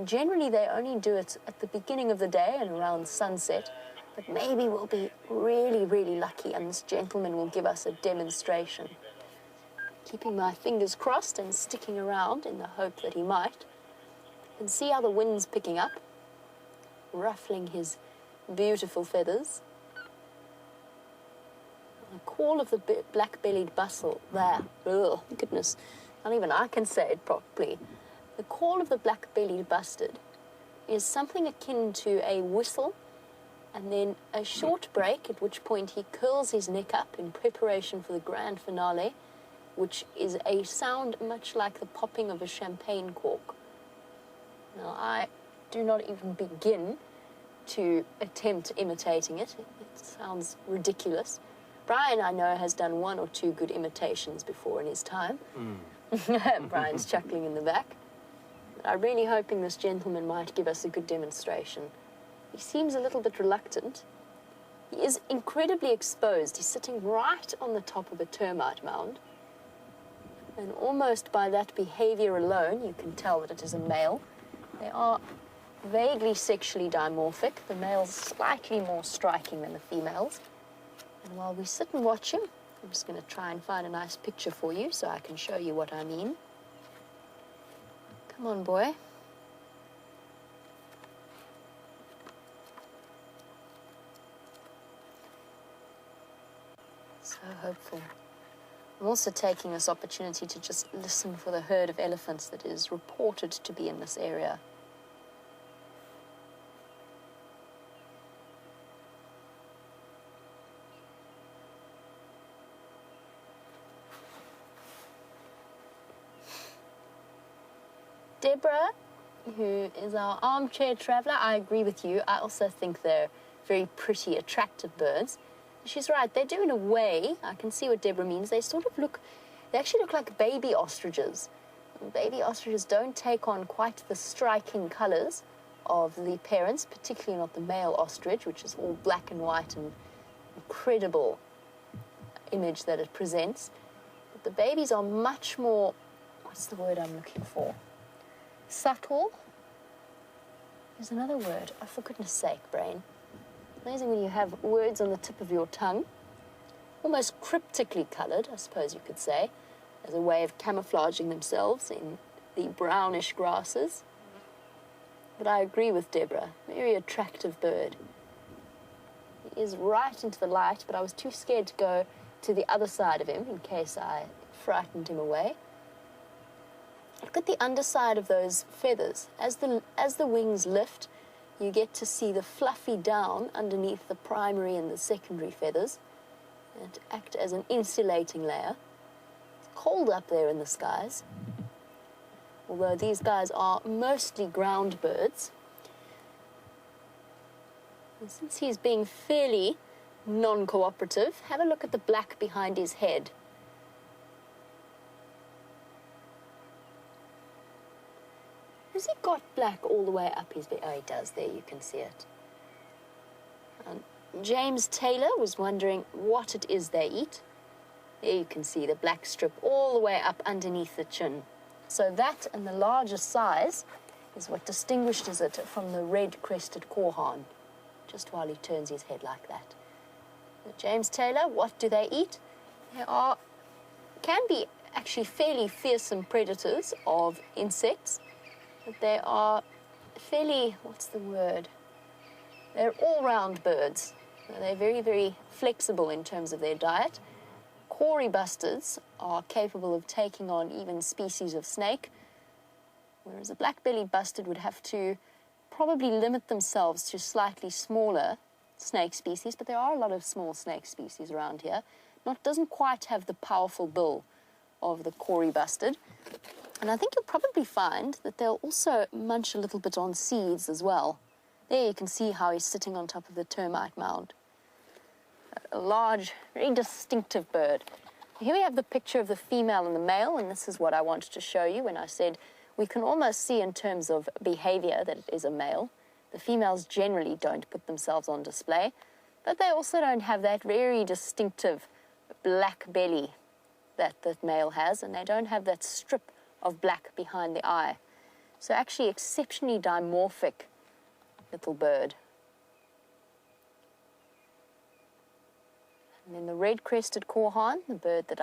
Generally, they only do it at the beginning of the day and around sunset, but maybe we'll be really, really lucky and this gentleman will give us a demonstration. Keeping my fingers crossed and sticking around in the hope that he might. And see how the wind's picking up, ruffling his beautiful feathers. The call of the black-bellied bustle there. Oh, goodness, not even I can say it properly. The call of the black-bellied bustard is something akin to a whistle and then a short break, at which point he curls his neck up in preparation for the grand finale, which is a sound much like the popping of a champagne cork. Now, I do not even begin to attempt imitating it. It sounds ridiculous. Brian, I know, has done 1 or 2 good imitations before in his time. Brian's chuckling in the back. I'm really hoping this gentleman might give us a good demonstration. He seems a little bit reluctant. He is incredibly exposed. He's sitting right on the top of a termite mound. And almost by that behavior alone, you can tell that it is a male. They are vaguely sexually dimorphic. The male's slightly more striking than the females. And while we sit and watch him, I'm just going to try and find a nice picture for you so I can show you what I mean. Come on, boy. So hopeful. I'm also taking this opportunity to just listen for the herd of elephants that is reported to be in this area. Deborah, who is our armchair traveller, I agree with you. I also think they're very pretty, attractive birds. She's right, they do in a way. I can see what Deborah means. They actually look like baby ostriches. baby ostriches don't take on quite the striking colors of the parents, particularly not the male ostrich, which is all black and white and incredible image that it presents. But the babies are much more, what's the word I'm looking for? Subtle. There's another word. Oh, for goodness sake, brain. Amazing when you have words on the tip of your tongue. Almost cryptically colored, I suppose you could say, as a way of camouflaging themselves in the brownish grasses. But I agree with Deborah, very attractive bird. He is right into the light, but I was too scared to go to the other side of him in case I frightened him away. Look at the underside of those feathers. As the wings lift, you get to see the fluffy down underneath the primary and the secondary feathers, and act as an insulating layer. It's cold up there in the skies, although these guys are mostly ground birds. And since he's being fairly non-cooperative, have a look at the black behind his head. Has he got black all the way up his back? Oh, he does. There, you can see it. James Taylor was wondering what it is they eat. There you can see the black strip all the way up underneath the chin. So that and the larger size is what distinguishes it from the red-crested korhaan, just while he turns his head like that. Now, James Taylor, what do they eat? They can be actually fairly fearsome predators of insects, but they are fairly, what's the word? They're all-round birds. They're very, very flexible in terms of their diet. Cory bustards are capable of taking on even species of snake, whereas a black-bellied bustard would have to probably limit themselves to slightly smaller snake species, but there are a lot of small snake species around here. Doesn't quite have the powerful bill of the Cory bustard. And I think you'll probably find that they'll also munch a little bit on seeds as well. There you can see how he's sitting on top of the termite mound. A large, very distinctive bird. Here we have the picture of the female and the male, and this is what I wanted to show you when I said we can almost see in terms of behavior that it is a male. The females generally don't put themselves on display, but they also don't have that very distinctive black belly that the male has, and they don't have that strip of black behind the eye. So actually exceptionally dimorphic little bird. And then the red-crested korhaan, the bird that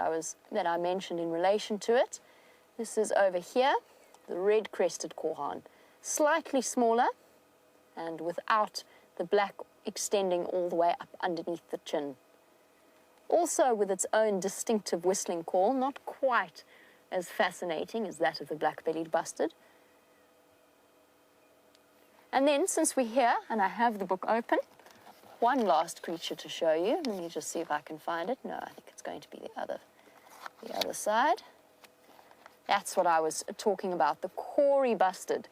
I mentioned in relation to it. This is over here, the red-crested korhaan. Slightly smaller and without the black extending all the way up underneath the chin. Also with its own distinctive whistling call, not quite as fascinating as that of the black-bellied bustard. And then, since we're here, and I have the book open, one last creature to show you. Let me just see if I can find it. No, I think it's going to be the other side. That's what I was talking about, the Cory bustard.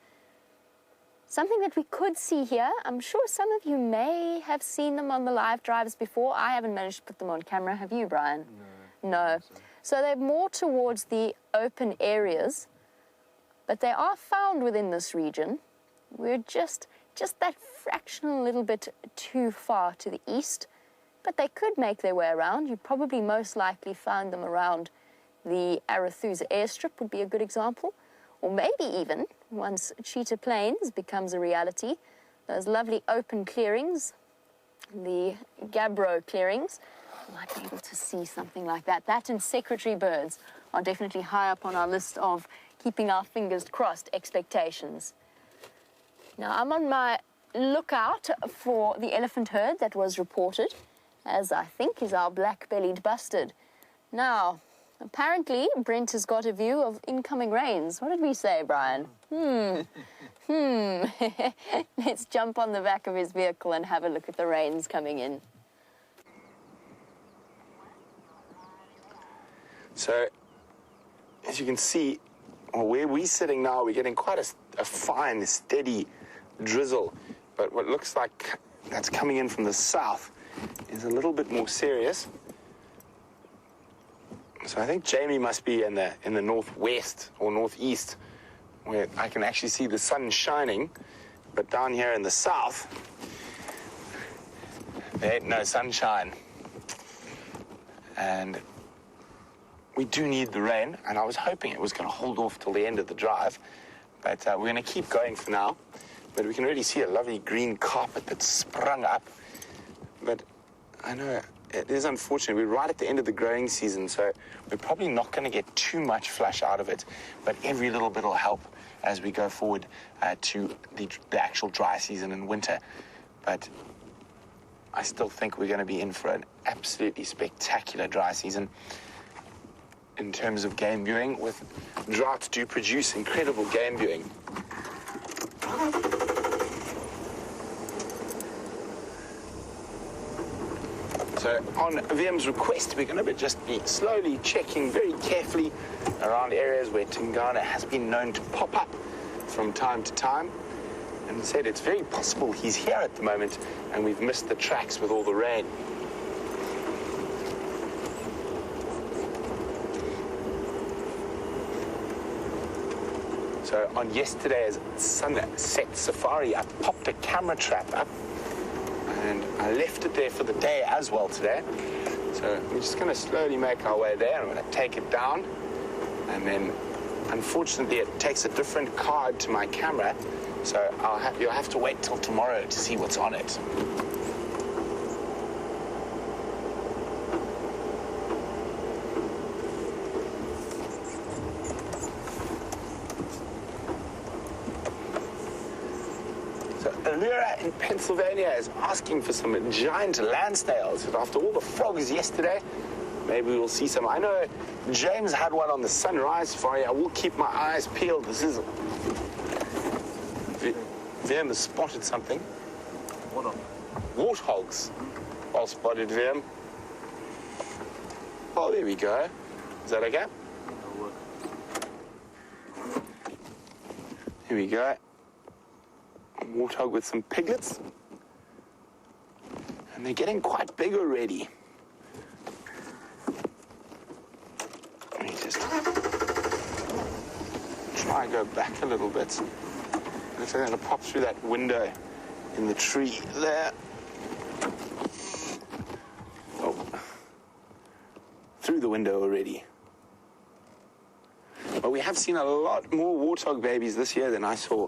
Something that we could see here. I'm sure some of you may have seen them on the live drives before. I haven't managed to put them on camera. Have you, Brian? No. So they're more towards the open areas, but they are found within this region. We're just that fractional little bit too far to the east, but they could make their way around. You probably most likely found them around the Arathusa airstrip would be a good example, or maybe even once Cheetah Plains becomes a reality, those lovely open clearings, the Gabbro clearings, you might be able to see something like that. That and secretary birds are definitely high up on our list of keeping our fingers crossed expectations. Now, I'm on my lookout for the elephant herd that was reported, as I think is our black-bellied bustard. Now, apparently, Brent has got a view of incoming rains. What did we say, Brian? Let's jump on the back of his vehicle and have a look at the rains coming in. So, as you can see, where we're sitting now, we're getting quite a fine, steady drizzle. But what looks like that's coming in from the south is a little bit more serious. So I think Jamie must be in the northwest or northeast, where I can actually see the sun shining. But down here in the south, there ain't no sunshine. And we do need the rain, and I was hoping it was going to hold off till the end of the drive. But we're going to keep going for now. But we can already see a lovely green carpet that's sprung up. But I know it is unfortunate. We're right at the end of the growing season, so we're probably not going to get too much flush out of it. But every little bit will help as we go forward to the actual dry season in winter. But I still think we're going to be in for an absolutely spectacular dry season. In terms of game viewing, with droughts do produce incredible game viewing. So on VM's request, we're going to just be slowly checking very carefully around areas where Tingana has been known to pop up from time to time. And said it's very possible he's here at the moment and we've missed the tracks with all the rain. So on yesterday's sunset safari, I popped a camera trap up and I left it there for the day as well today. So we're just going to slowly make our way there. I'm going to take it down, and then unfortunately it takes a different card to my camera, so you'll have to wait till tomorrow to see what's on it. Alira in Pennsylvania is asking for some giant land snails. After all the frogs yesterday, maybe we'll see some. I know James had one on the sunrise safari. I will keep my eyes peeled. This is... Vim has spotted something. Warthogs. Well spotted, Vim. Oh, there we go. Is that okay? Here we go. Warthog with some piglets, and they're getting quite big already. Let me just try and go back a little bit. Looks like I'm going to pop through that window in the tree there. Oh, through the window already. But we have seen a lot more warthog babies this year than I saw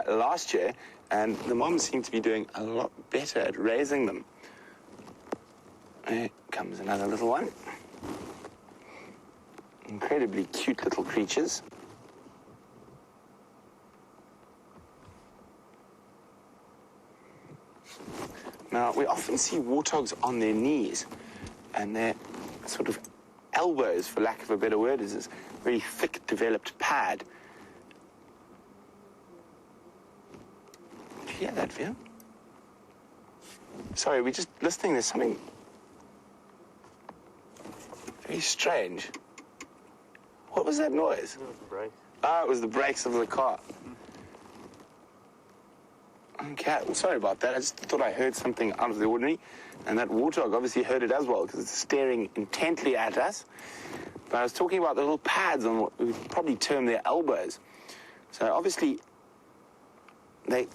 last year, and the moms seem to be doing a lot better at raising them. There comes another little one. Incredibly cute little creatures. Now, we often see warthogs on their knees, and their sort of elbows, for lack of a better word, is this very thick, developed pad. Did you hear that, Vim? Sorry, we're just listening. There's something very strange. What was that noise? It was the brakes. Ah, it was the brakes of the car. Okay, well, sorry about that. I just thought I heard something out of the ordinary, and that warthog obviously heard it as well because it's staring intently at us. But I was talking about the little pads on what we would probably term their elbows. So obviously they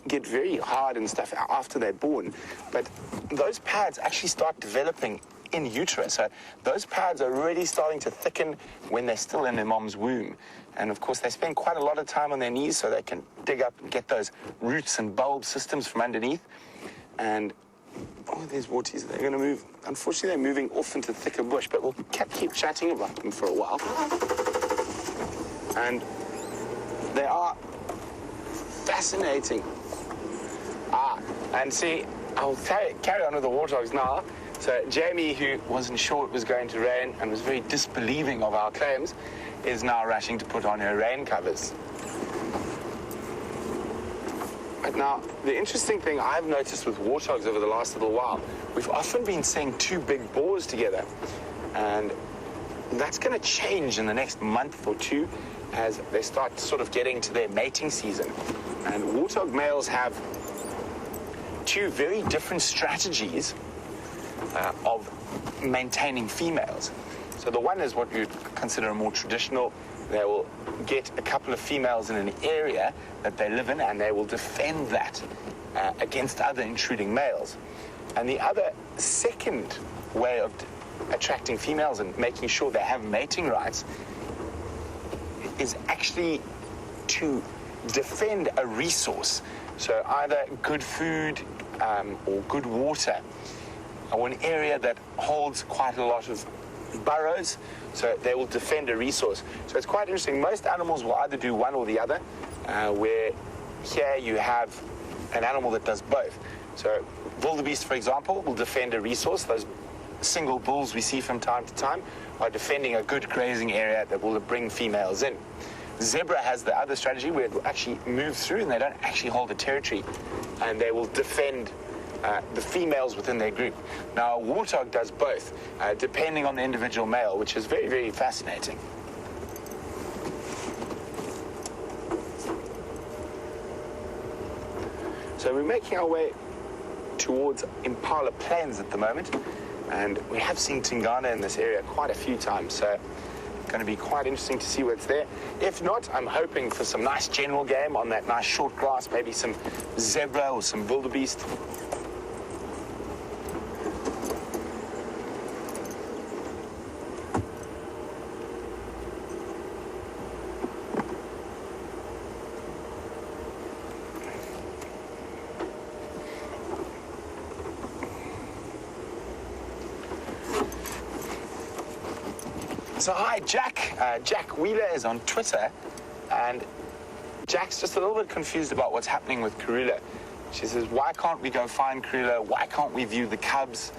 get very hard and stuff after they're born, but those pads actually start developing in utero. So those pads are really starting to thicken when they're still in their mom's womb. And of course, they spend quite a lot of time on their knees so they can dig up and get those roots and bulb systems from underneath. And, oh, there's warties. They're going to move. Unfortunately, they're moving off into thicker bush, but we'll keep chatting about them for a while. And they are fascinating. And see, I'll carry on with the warthogs now. So Jamie, who wasn't sure it was going to rain and was very disbelieving of our claims, is now rushing to put on her rain covers. But now, the interesting thing I've noticed with warthogs over the last little while, we've often been seeing two big boars together. And that's going to change in the next month or two as they start sort of getting to their mating season. And warthog males have two very different strategies of maintaining females. So So the one is what you'd consider a more traditional. They will get a couple of females in an area that they live in, and they will defend that against other intruding males. And the other second way of attracting females and making sure they have mating rights is actually to defend a resource. So either good food or good water, or an area that holds quite a lot of burrows, so they will defend a resource. So it's quite interesting. Most animals will either do one or the other, where here you have an animal that does both. So wildebeest, for example, will defend a resource. Those single bulls we see from time to time are defending a good grazing area that will bring females in. Zebra has the other strategy where it will actually move through and they don't actually hold a territory, and they will defend the females within their group. Now, a warthog does both, depending on the individual male, which is very, very fascinating. So we're making our way towards Impala Plains at the moment, and we have seen Tingana in this area quite a few times, so it's going to be quite interesting to see what's there. If not, I'm hoping for some nice general game on that nice short grass, maybe some zebra or some wildebeest. So hi, Jack. Jack Wheeler is on Twitter, and Jack's just a little bit confused about what's happening with Karula. She says, why can't we go find Karula? Why can't we view the cubs?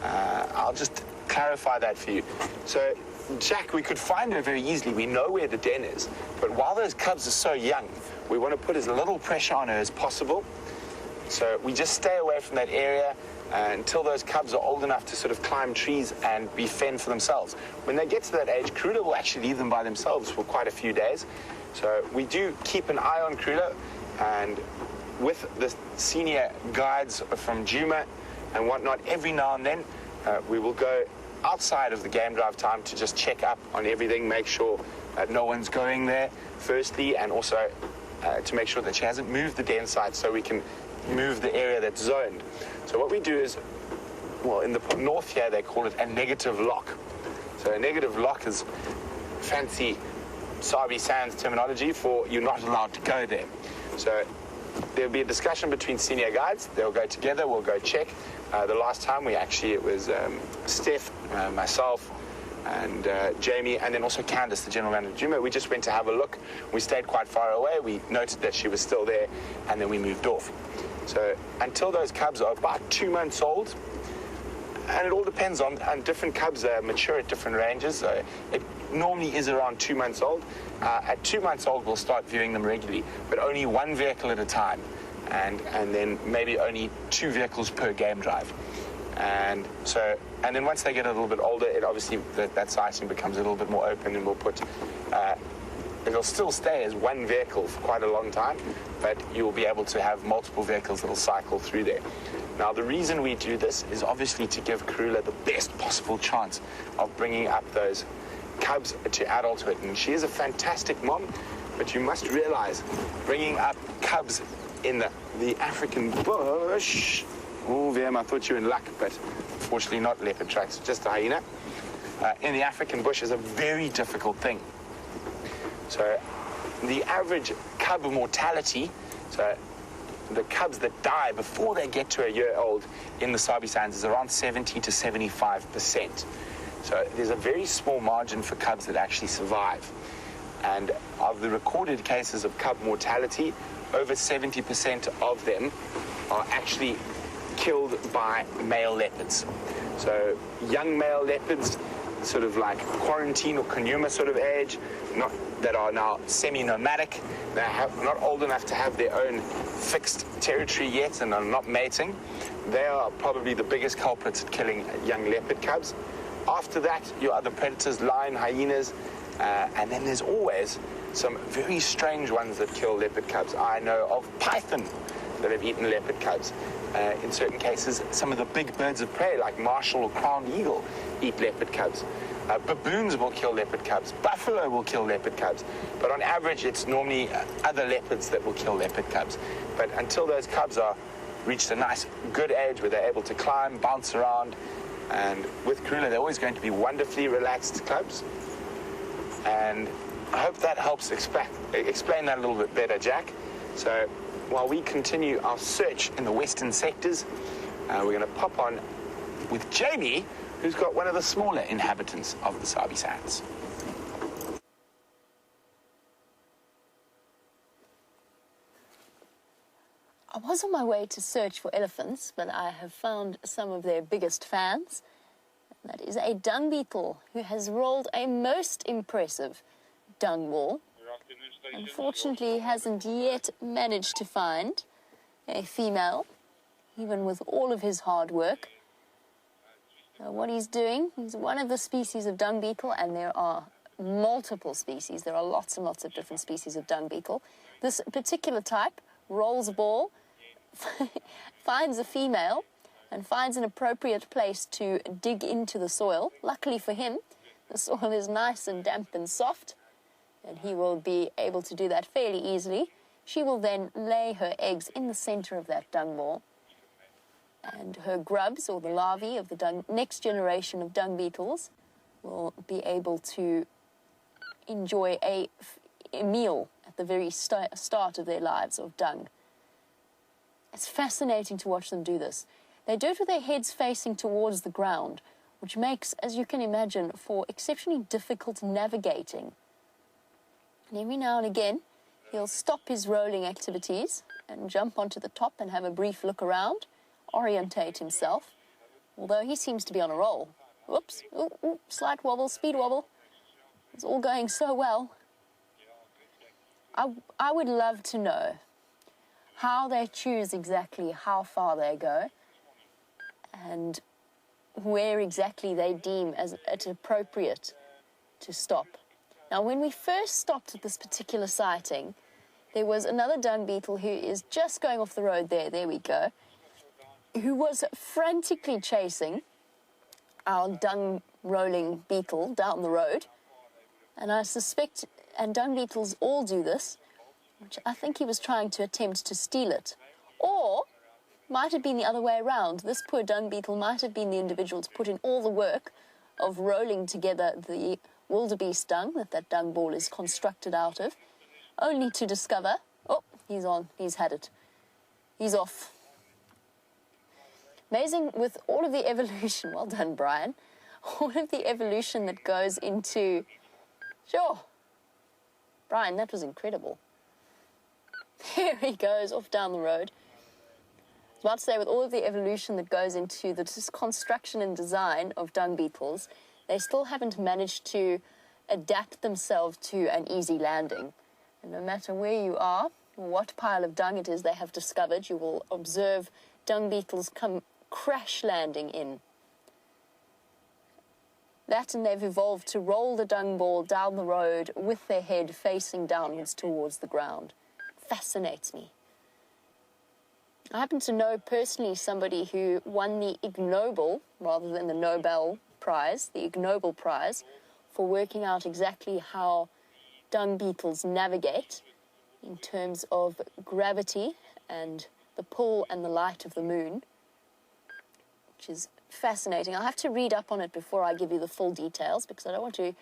I'll just clarify that for you. So, Jack, we could find her very easily. We know where the den is. But while those cubs are so young, we want to put as little pressure on her as possible. So we just stay away from that area until those cubs are old enough to sort of climb trees and be fend for themselves. When they get to that age, Karula will actually leave them by themselves for quite a few days. So we do keep an eye on Karula, and with the senior guides from Juma and whatnot, every now and then we will go outside of the game drive time to just check up on everything, make sure that no one's going there, firstly, and also to make sure that she hasn't moved the den site so we can move the area that's zoned. So what we do is, well, in the north here, they call it a negative lock. So a negative lock is fancy Sabi Sands terminology for you're not allowed to go there. So there'll be a discussion between senior guides. They'll go together. We'll go check. The last time it was Steph, myself, and Jamie, and then also Candice, the general manager of Juma. We just went to have a look. We stayed quite far away. We noted that she was still there, and then we moved off. So until those cubs are about 2 months old, and it all depends on different cubs mature at different ranges. It normally is around 2 months old. At 2 months old, we'll start viewing them regularly, but only one vehicle at a time, and then maybe only 2 vehicles per game drive. And then once they get a little bit older, it obviously that sighting becomes a little bit more open, and we'll put. It'll still stay as one vehicle for quite a long time, but you'll be able to have multiple vehicles that'll cycle through there. Now, the reason we do this is obviously to give Karula the best possible chance of bringing up those cubs to adulthood. And she is a fantastic mom, but you must realize bringing up cubs in the African bush. Oh, VM, I thought you were in luck, but unfortunately not leopard tracks, just a hyena. In the African bush is a very difficult thing. So the average cub mortality, so the cubs that die before they get to a year old in the Sabi Sands, is around 70 to 75%. So there's a very small margin for cubs that actually survive. And of the recorded cases of cub mortality, over 70% of them are actually killed by male leopards. So young male leopards, sort of like quarantine or conuma sort of age, that are now semi-nomadic, they have not old enough to have their own fixed territory yet and are not mating. They are probably the biggest culprits at killing young leopard cubs. After that, your other predators, lion, hyenas, and then there's always some very strange ones that kill leopard cubs. I know of python that have eaten leopard cubs. In certain cases, some of the big birds of prey, like marshal or crowned eagle, eat leopard cubs. Baboons will kill leopard cubs. Buffalo will kill leopard cubs. But on average, it's normally other leopards that will kill leopard cubs. But until those cubs are reached a nice, good age where they're able to climb, bounce around, and with Karula, they're always going to be wonderfully relaxed cubs. And I hope that helps explain that a little bit better, Jack. So while we continue our search in the western sectors, we're going to pop on with Jamie, who's got one of the smaller inhabitants of the Sabi Sands. I was on my way to search for elephants, but I have found some of their biggest fans. That is a dung beetle who has rolled a most impressive dung ball. Unfortunately, he hasn't yet managed to find a female, even with all of his hard work. So what he's doing, he's one of the species of dung beetle, and there are multiple species. There are lots and lots of different species of dung beetle. This particular type rolls a ball, finds a female, and finds an appropriate place to dig into the soil. Luckily for him, the soil is nice and damp and soft, and he will be able to do that fairly easily. She will then lay her eggs in the center of that dung ball, and her grubs, or the larvae of the next generation of dung beetles, will be able to enjoy a meal at the very start of their lives of dung. It's fascinating to watch them do this. They do it with their heads facing towards the ground, which makes, as you can imagine, for exceptionally difficult navigating. And every now and again, he'll stop his rolling activities and jump onto the top and have a brief look around, orientate himself, although he seems to be on a roll. Whoops, ooh, slight wobble, speed wobble. It's all going so well. I would love to know how they choose exactly how far they go and where exactly they deem as it's appropriate to stop. Now, when we first stopped at this particular sighting, there was another dung beetle who is just going off the road there we go, who was frantically chasing our dung rolling beetle down the road. And I suspect, and dung beetles all do this, which I think he was trying to attempt to steal it. Or might have been the other way around. This poor dung beetle might have been the individual to put in all the work of rolling together the wildebeest dung that dung ball is constructed out of, only to discover, oh, he's on, he's had it. He's off. Amazing with all of the evolution, well done, Brian, all of the evolution that goes into, sure, Brian, that was incredible. Here he goes off down the road. I was about to say, with all of the evolution that goes into the construction and design of dung beetles, they still haven't managed to adapt themselves to an easy landing. And no matter where you are, or what pile of dung it is they have discovered, you will observe dung beetles come crash landing in. That, and they've evolved to roll the dung ball down the road with their head facing downwards towards the ground. Fascinates me. I happen to know personally somebody who won the Ig Nobel, rather than the Nobel Prize, the Ig Nobel Prize, for working out exactly how dung beetles navigate in terms of gravity and the pull and the light of the moon, which is fascinating. I'll have to read up on it before I give you the full details, because I don't want to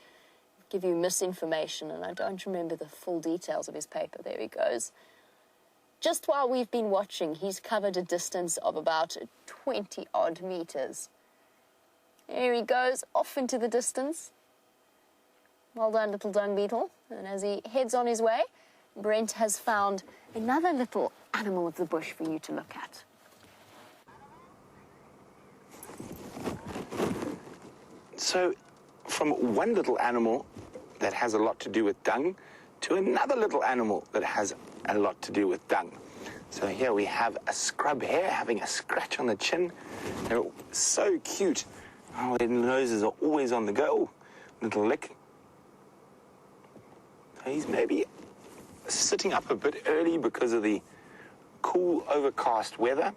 give you misinformation, and I don't remember the full details of his paper. There he goes. Just while we've been watching, he's covered a distance of about 20-odd meters. Here he goes, off into the distance. Well done, little dung beetle. And as he heads on his way, Brent has found another little animal of the bush for you to look at. So, from one little animal that has a lot to do with dung to another little animal that has a lot to do with dung. So here we have a scrub hare having a scratch on the chin. They're so cute. Oh, their noses are always on the go. Little lick. He's maybe sitting up a bit early because of the cool, overcast weather.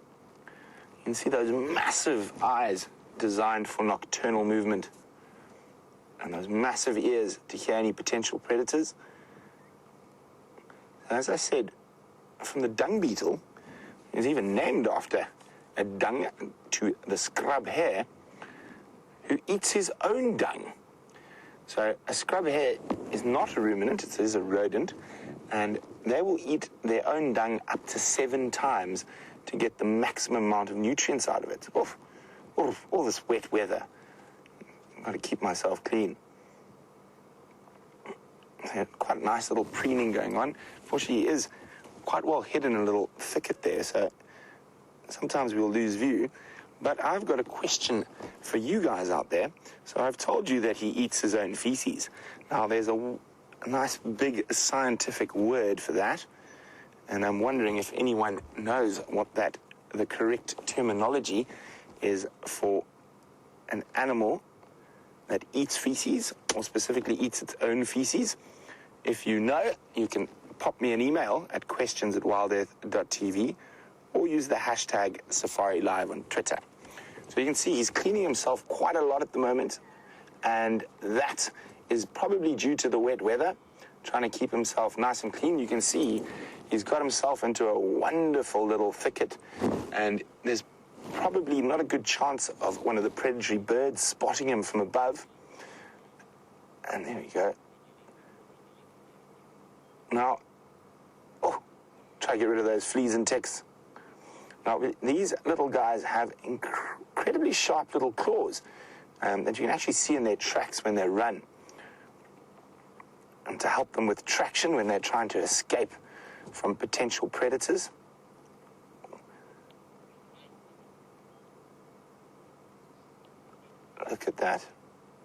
You can see those massive eyes designed for nocturnal movement, and those massive ears to hear any potential predators. As I said, from the dung beetle, is even named after a dung to the scrub hare, who eats his own dung. So a scrub hare is not a ruminant, it is a rodent, and they will eat their own dung up to 7 times to get the maximum amount of nutrients out of it. Oof, oof, all this wet weather. I've got to keep myself clean. So quite a nice little preening going on. Fortunately, he is quite well hidden in a little thicket there, so sometimes we'll lose view. But I've got a question for you guys out there. So I've told you that he eats his own feces. Now, there's a nice big scientific word for that, and I'm wondering if anyone knows what the correct terminology is for an animal that eats feces, or specifically eats its own feces. If you know, you can pop me an email at questions@wildearth.tv or use the hashtag SafariLIVE on Twitter. So you can see he's cleaning himself quite a lot at the moment, and that is probably due to the wet weather, trying to keep himself nice and clean. You can see he's got himself into a wonderful little thicket, and there's probably not a good chance of one of the predatory birds spotting him from above. And there we go. Now, try to get rid of those fleas and ticks. Now, these little guys have incredibly sharp little claws that you can actually see in their tracks when they run, and to help them with traction when they're trying to escape from potential predators. Look at that.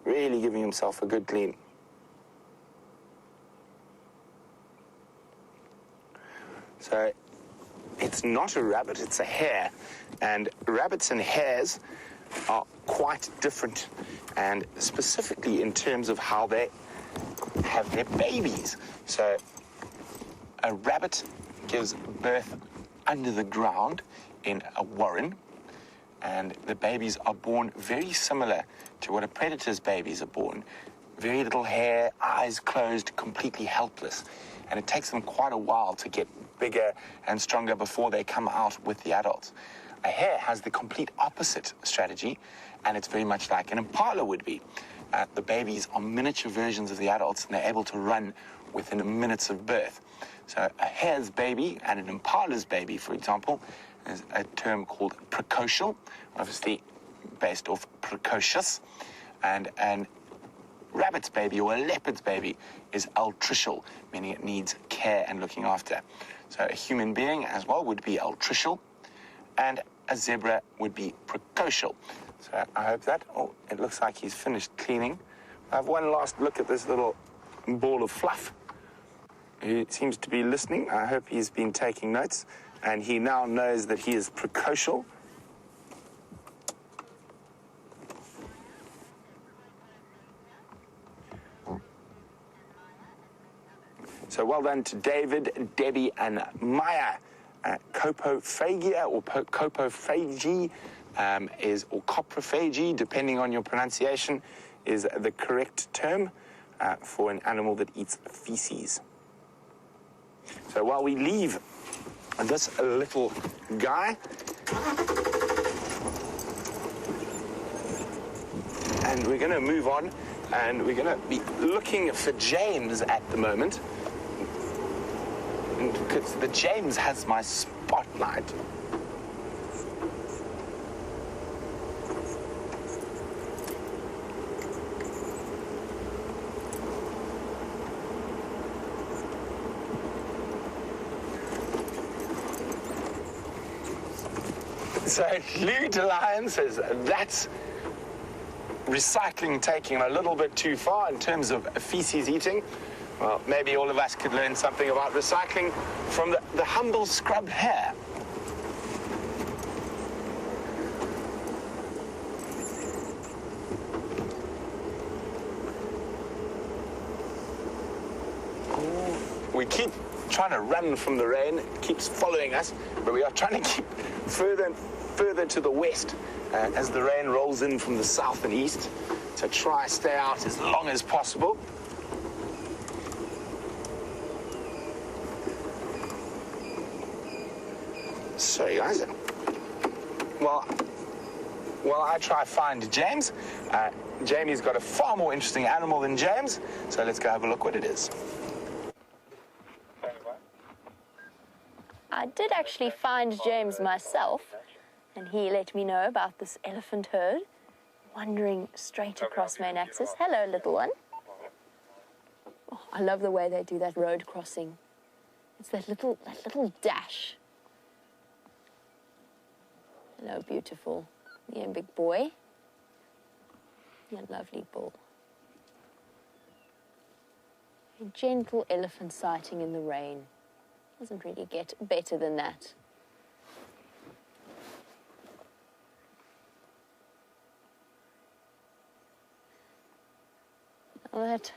Really giving himself a good clean. So it's not a rabbit, it's a hare. And rabbits and hares are quite different, and specifically in terms of how they have their babies. So a rabbit gives birth under the ground in a warren, and the babies are born very similar to what a predator's babies are born. Very little hair, eyes closed, completely helpless. And it takes them quite a while to get bigger and stronger before they come out with the adults. A hare has the complete opposite strategy, and it's very much like an impala would be. The babies are miniature versions of the adults, and they're able to run within minutes of birth. So a hare's baby and an impala's baby, for example, is a term called precocial, obviously based off precocious, and an rabbit's baby or a leopard's baby is altricial, meaning it needs care and looking after. So a human being as well would be altricial, and a zebra would be precocial. So I hope that, it looks like he's finished cleaning. I have one last look at this little ball of fluff. He seems to be listening. I hope he's been taking notes, and he now knows that he is precocial. So well done to David, Debbie, and Maya. Coprophagia or coprophagy or coprophagy, depending on your pronunciation, is the correct term for an animal that eats feces. So while we leave this little guy, and we're going to move on, and we're going to be looking for James at the moment, because the James has my spotlight. So Lou DeLion says that's recycling taking a little bit too far in terms of feces eating. Well, maybe all of us could learn something about recycling from the humble scrub hare. We keep trying to run from the rain. It keeps following us, but we are trying to keep further and further to the west as the rain rolls in from the south and east to try stay out as long as possible. So you guys, while I try find James, Jamie's got a far more interesting animal than James, so let's go have a look what it is. I did actually find James myself, and he let me know about this elephant herd wandering straight across main axis. Hello, little one. Oh, I love the way they do that road crossing. It's that little dash. Hello, beautiful. Yeah, big boy. Yeah, lovely bull. A gentle elephant sighting in the rain. Doesn't really get better than that. Now that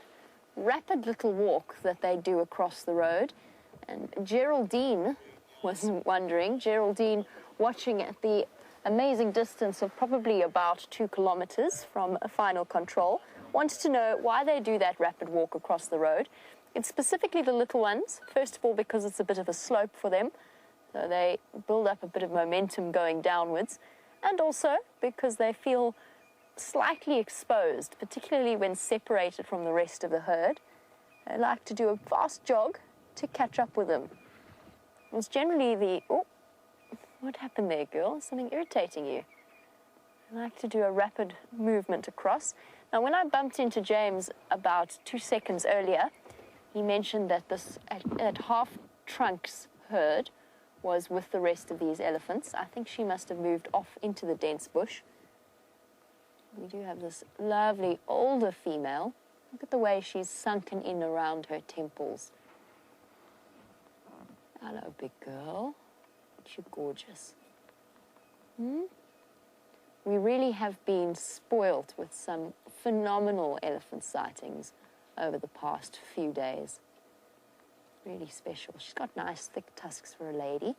rapid little walk that they do across the road, and Geraldine was wondering, Geraldine watching at the amazing distance of probably about 2 kilometers from a final control, wanted to know why they do that rapid walk across the road. It's specifically the little ones, first of all because it's a bit of a slope for them, so they build up a bit of momentum going downwards, and also because they feel slightly exposed, particularly when separated from the rest of the herd. They like to do a fast jog to catch up with them. It's generally the... Oh, what happened there, girl? Something irritating you? I like to do a rapid movement across. Now, when I bumped into James about 2 seconds earlier, he mentioned that this at half trunks herd was with the rest of these elephants. I think she must have moved off into the dense bush. We do have this lovely older female. Look at the way she's sunken in around her temples. Hello, big girl. You're gorgeous. We really have been spoilt with some phenomenal elephant sightings over the past few days. Really special. She's got nice thick tusks for a lady.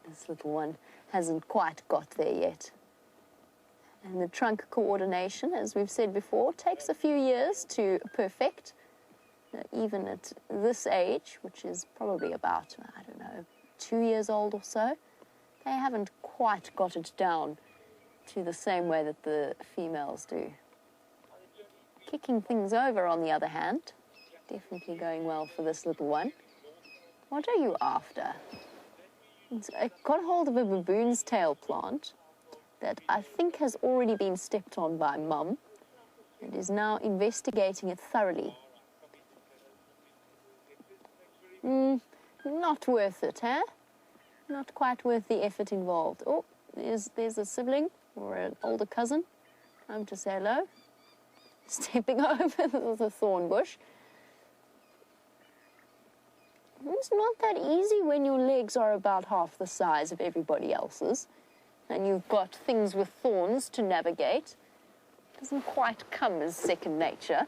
This little one hasn't quite got there yet. And the trunk coordination, as we've said before, takes a few years to perfect. Even at this age, which is probably about, I don't know, 2 years old or so, they haven't quite got it down to the same way that the females do. Kicking things over, on the other hand, definitely going well for this little one. What are you after? I got hold of a baboon's tail plant that I think has already been stepped on by Mum and is now investigating it thoroughly. Not worth it, huh? Not quite worth the effort involved. Oh, there's a sibling or an older cousin. Time to say hello. Stepping over the thorn bush. It's not that easy when your legs are about half the size of everybody else's and you've got things with thorns to navigate. It doesn't quite come as second nature.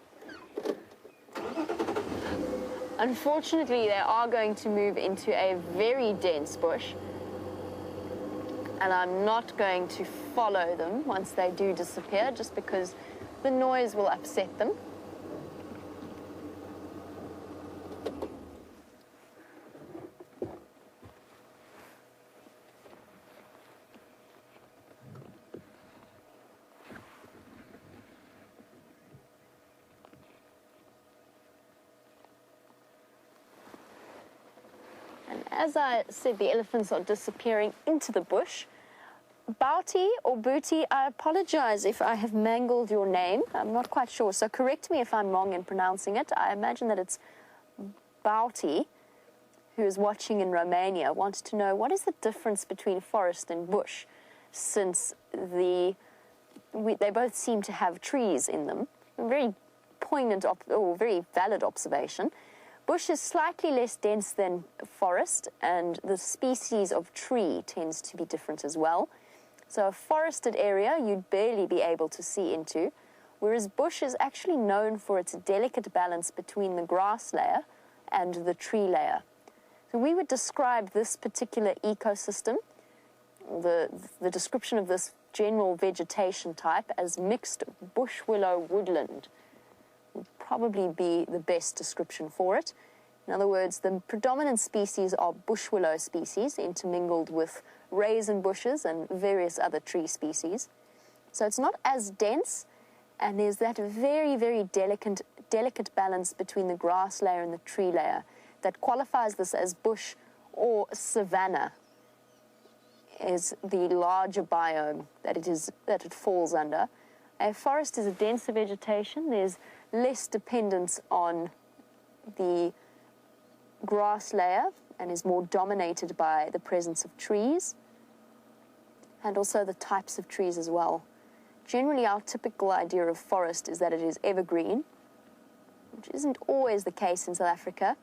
Unfortunately, they are going to move into a very dense bush, and I'm not going to follow them once they do disappear, just because the noise will upset them. As I said, the elephants are disappearing into the bush. Bouty or Booty, I apologize if I have mangled your name. I'm not quite sure, so correct me if I'm wrong in pronouncing it. I imagine that it's Bouty, who is watching in Romania, wants to know what is the difference between forest and bush, since they both seem to have trees in them. A very poignant or very valid observation. Bush is slightly less dense than forest, and the species of tree tends to be different as well. So a forested area you'd barely be able to see into, whereas bush is actually known for its delicate balance between the grass layer and the tree layer. So we would describe this particular ecosystem, the description of this general vegetation type, as mixed bush willow woodland. Would probably be the best description for it. In other words, the predominant species are bush willow species intermingled with raisin bushes and various other tree species. So it's not as dense, and there's that very, very delicate balance between the grass layer and the tree layer that qualifies this as bush or savanna, is the larger biome that it falls under. A forest is a denser vegetation. There's less dependence on the grass layer and is more dominated by the presence of trees and also the types of trees as well. Generally, our typical idea of forest is that it is evergreen, which isn't always the case in South Africa.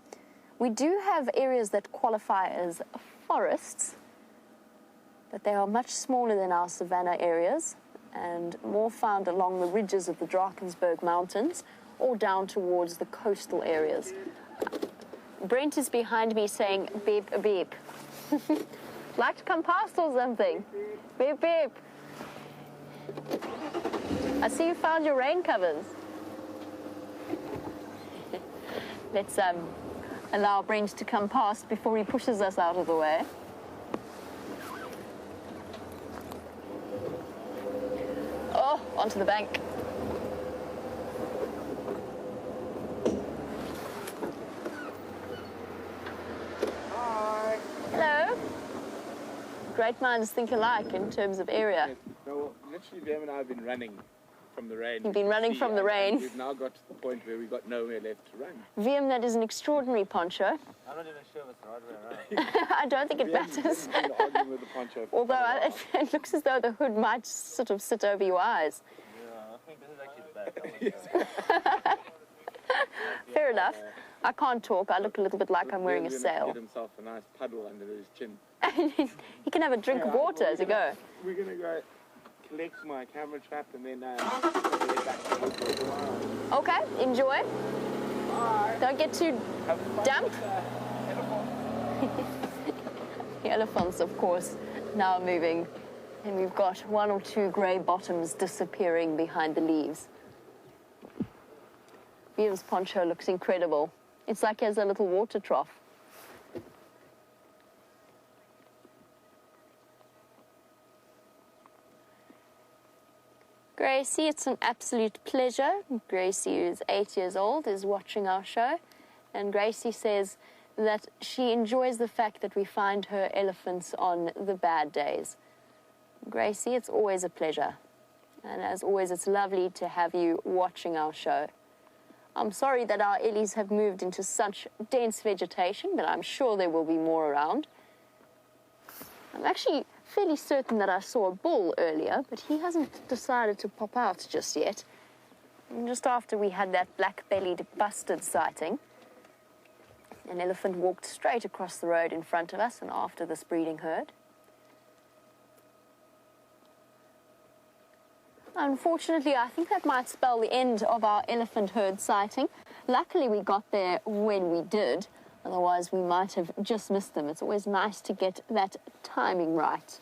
We do have areas that qualify as forests, but they are much smaller than our savanna areas and more found along the ridges of the Drakensberg Mountains or down towards the coastal areas. Brent is behind me saying, beep, beep. Like to come past or something? Beep, beep. I see you found your rain covers. Let's allow Brent to come past before he pushes us out of the way. Oh, onto the bank. Hi. Hello. Great minds think alike in terms of area. No, literally, Bam and I have been running from the rain. You've been running from the rain. We've now got to the point where we've got nowhere left to run. VM, that is an extraordinary poncho. I'm not even sure if it's the right way around. I don't think it matters. Been arguing with the poncho for Although quite a while. it looks as though the hood might sort of sit over your eyes. Yeah, I think this is actually bad. Fair enough. I can't talk. I look a little bit like I'm wearing a Bam's gonna sail. Get himself a nice puddle under his chin. He can have a drink of water as you go. We're going to go collect my camera trap and then get back to the for a while. Okay, enjoy. Bye. Don't get too Have fun damp. with the elephant. The elephants, of course, now moving. And we've got one or two grey bottoms disappearing behind the leaves. VM's poncho looks incredible. It's like he has a little water trough. Gracie, it's an absolute pleasure. Gracie, who's 8 years old, is watching our show. And Gracie says that she enjoys the fact that we find her elephants on the bad days. Gracie, it's always a pleasure. And as always, it's lovely to have you watching our show. I'm sorry that our ellies have moved into such dense vegetation, but I'm sure there will be more around. I'm actually fairly certain that I saw a bull earlier, but he hasn't decided to pop out just yet. And just after we had that black-bellied bustard sighting, an elephant walked straight across the road in front of us and after this breeding herd. Unfortunately, I think that might spell the end of our elephant herd sighting. Luckily, we got there when we did. Otherwise, we might have just missed them. It's always nice to get that timing right.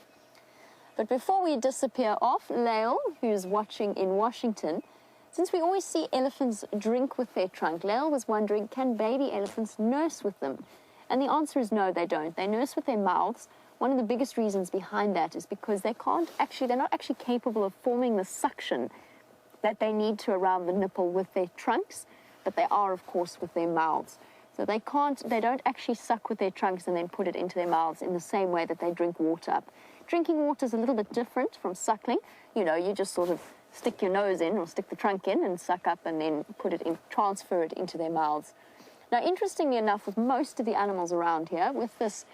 But before we disappear off, Lael, who's watching in Washington, since we always see elephants drink with their trunk, Lael was wondering, can baby elephants nurse with them? And the answer is no, they don't. They nurse with their mouths. One of the biggest reasons behind that is because they're not actually capable of forming the suction that they need to around the nipple with their trunks, but they are, of course, with their mouths. So they don't actually suck with their trunks and then put it into their mouths in the same way that they drink water up. Drinking water is a little bit different from suckling. You know, you just sort of stick your nose in or stick the trunk in and suck up and then transfer it into their mouths. Now, interestingly enough, with most of the animals around here, with this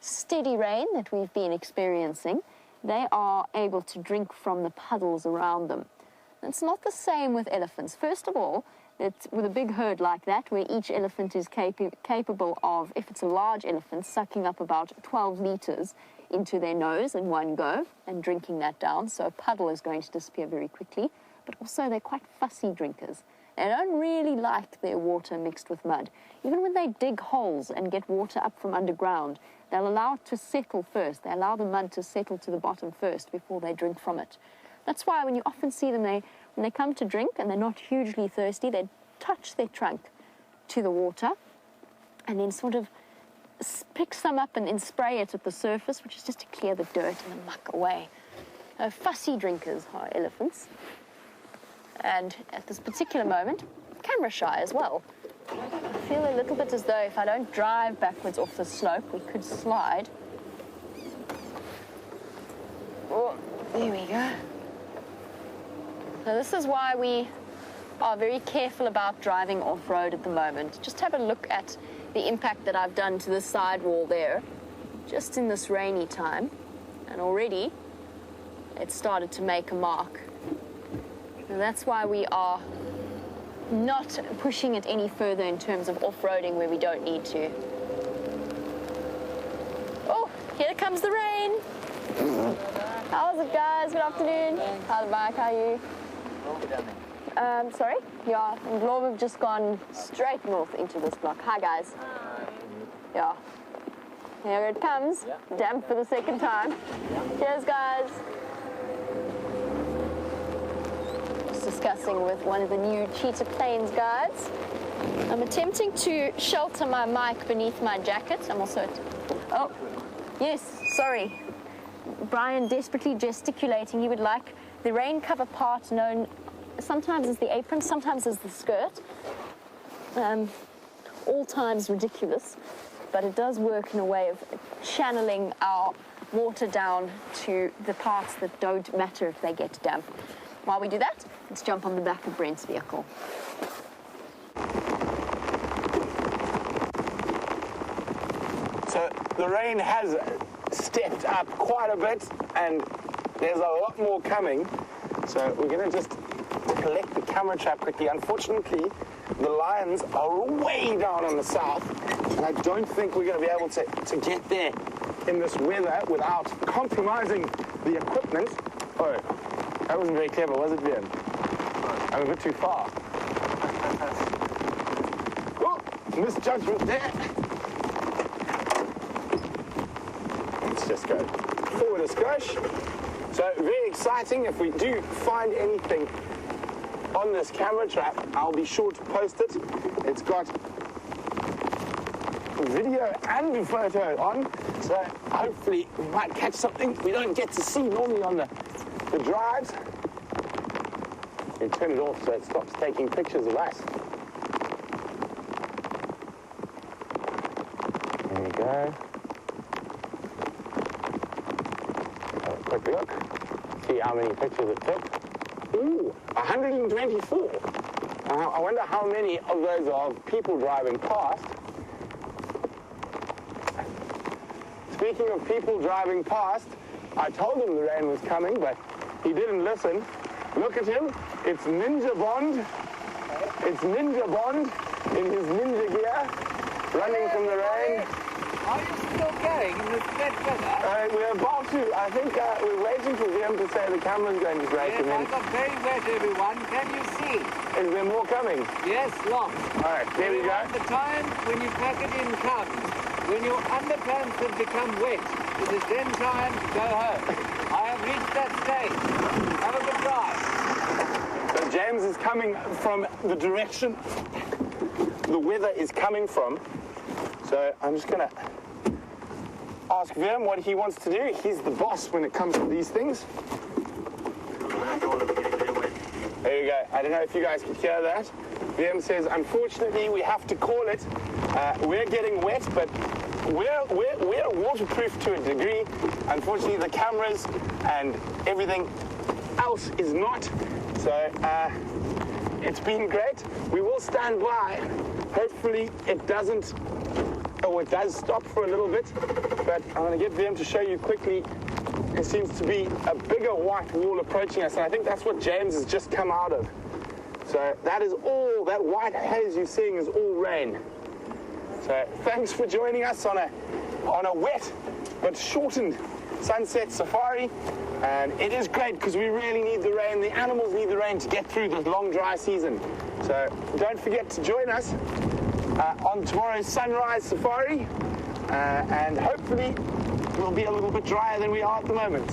steady rain that we've been experiencing, they are able to drink from the puddles around them. It's not the same with elephants. First of all, with a big herd like that, where each elephant is capable of, if it's a large elephant, sucking up about 12 litres into their nose in one go and drinking that down. So a puddle is going to disappear very quickly. But also they're quite fussy drinkers. They don't really like their water mixed with mud. Even when they dig holes and get water up from underground, they'll allow it to settle first. They allow the mud to settle to the bottom first before they drink from it. That's why when you often see them, when they come to drink and they're not hugely thirsty, they touch their trunk to the water and then sort of pick some up and then spray it at the surface, which is just to clear the dirt and the muck away. Fussy drinkers are elephants. And at this particular moment, camera shy as well. I feel a little bit as though if I don't drive backwards off the slope, we could slide. Oh, there we go. So this is why we are very careful about driving off-road at the moment. Just have a look at the impact that I've done to the sidewall there, just in this rainy time. And already, it's started to make a mark. And that's why we are not pushing it any further in terms of off-roading where we don't need to. Oh, here comes the rain. How's it, guys? Good afternoon. How's the bike? How are you? Sorry? Yeah, and Globe have just gone straight north into this block. Hi, guys. Yeah. Here it comes. Damp for the second time. Cheers, guys. Discussing with one of the new Cheetah Plains guides. I'm attempting to shelter my mic beneath my jacket. I'm also... Oh, yes, sorry. Brian desperately gesticulating. He would like the rain cover part known sometimes as the apron, sometimes as the skirt. All times ridiculous, but it does work in a way of channeling our water down to the parts that don't matter if they get damp. While we do that, let's jump on the back of Brent's vehicle. So the rain has stepped up quite a bit and there's a lot more coming. So we're going to just collect the camera trap quickly. Unfortunately, the lions are way down on the south and I don't think we're going to be able to get there in this weather without compromising the equipment. Oh. That wasn't very clever, was it, Ben? I'm a bit too far. Oh, misjudgment there. Let's just go forward a skosh. So very exciting. If we do find anything on this camera trap, I'll be sure to post it. It's got video and photo on, so hopefully we might catch something we don't get to see normally on the drives. You turn it off so it stops taking pictures of us. There we go. Have a quick look. See how many pictures it took. Ooh, 124. I wonder how many of those are of people driving past. Speaking of people driving past, I told him the rain was coming, but he didn't listen. Look at him. It's Ninja Bond. It's Ninja Bond in his ninja gear, running from the rain. Are you still going in this wet weather? We're about to. I think we're waiting for them to say the camera's going to break. Yes, I got very wet, everyone. Can you see? Is there more coming? Yes, lots. All right, there we go. The time when you pack it in comes. When your underpants have become wet, it is then time to go home. I have reached that stage. Have a good drive. So James is coming from the direction the weather is coming from. So I'm just going to ask Vim what he wants to do. He's the boss when it comes to these things. There you go. I don't know if you guys could hear that. Vim says, unfortunately, we have to call it. We're getting wet, but we're waterproof to a degree. Unfortunately, the cameras and everything else is not. So it's been great. We will stand by. Hopefully, it doesn't. Oh, it does stop for a little bit, but I'm going to get them to show you quickly. There seems to be a bigger white wall approaching us, and I think that's what James has just come out of. So that is all, that white haze you're seeing is all rain. So thanks for joining us on a wet but shortened sunset safari, and it is great because we really need the rain. The animals need the rain to get through this long dry season. So don't forget to join us on tomorrow's sunrise safari, and hopefully we'll be a little bit drier than we are at the moment.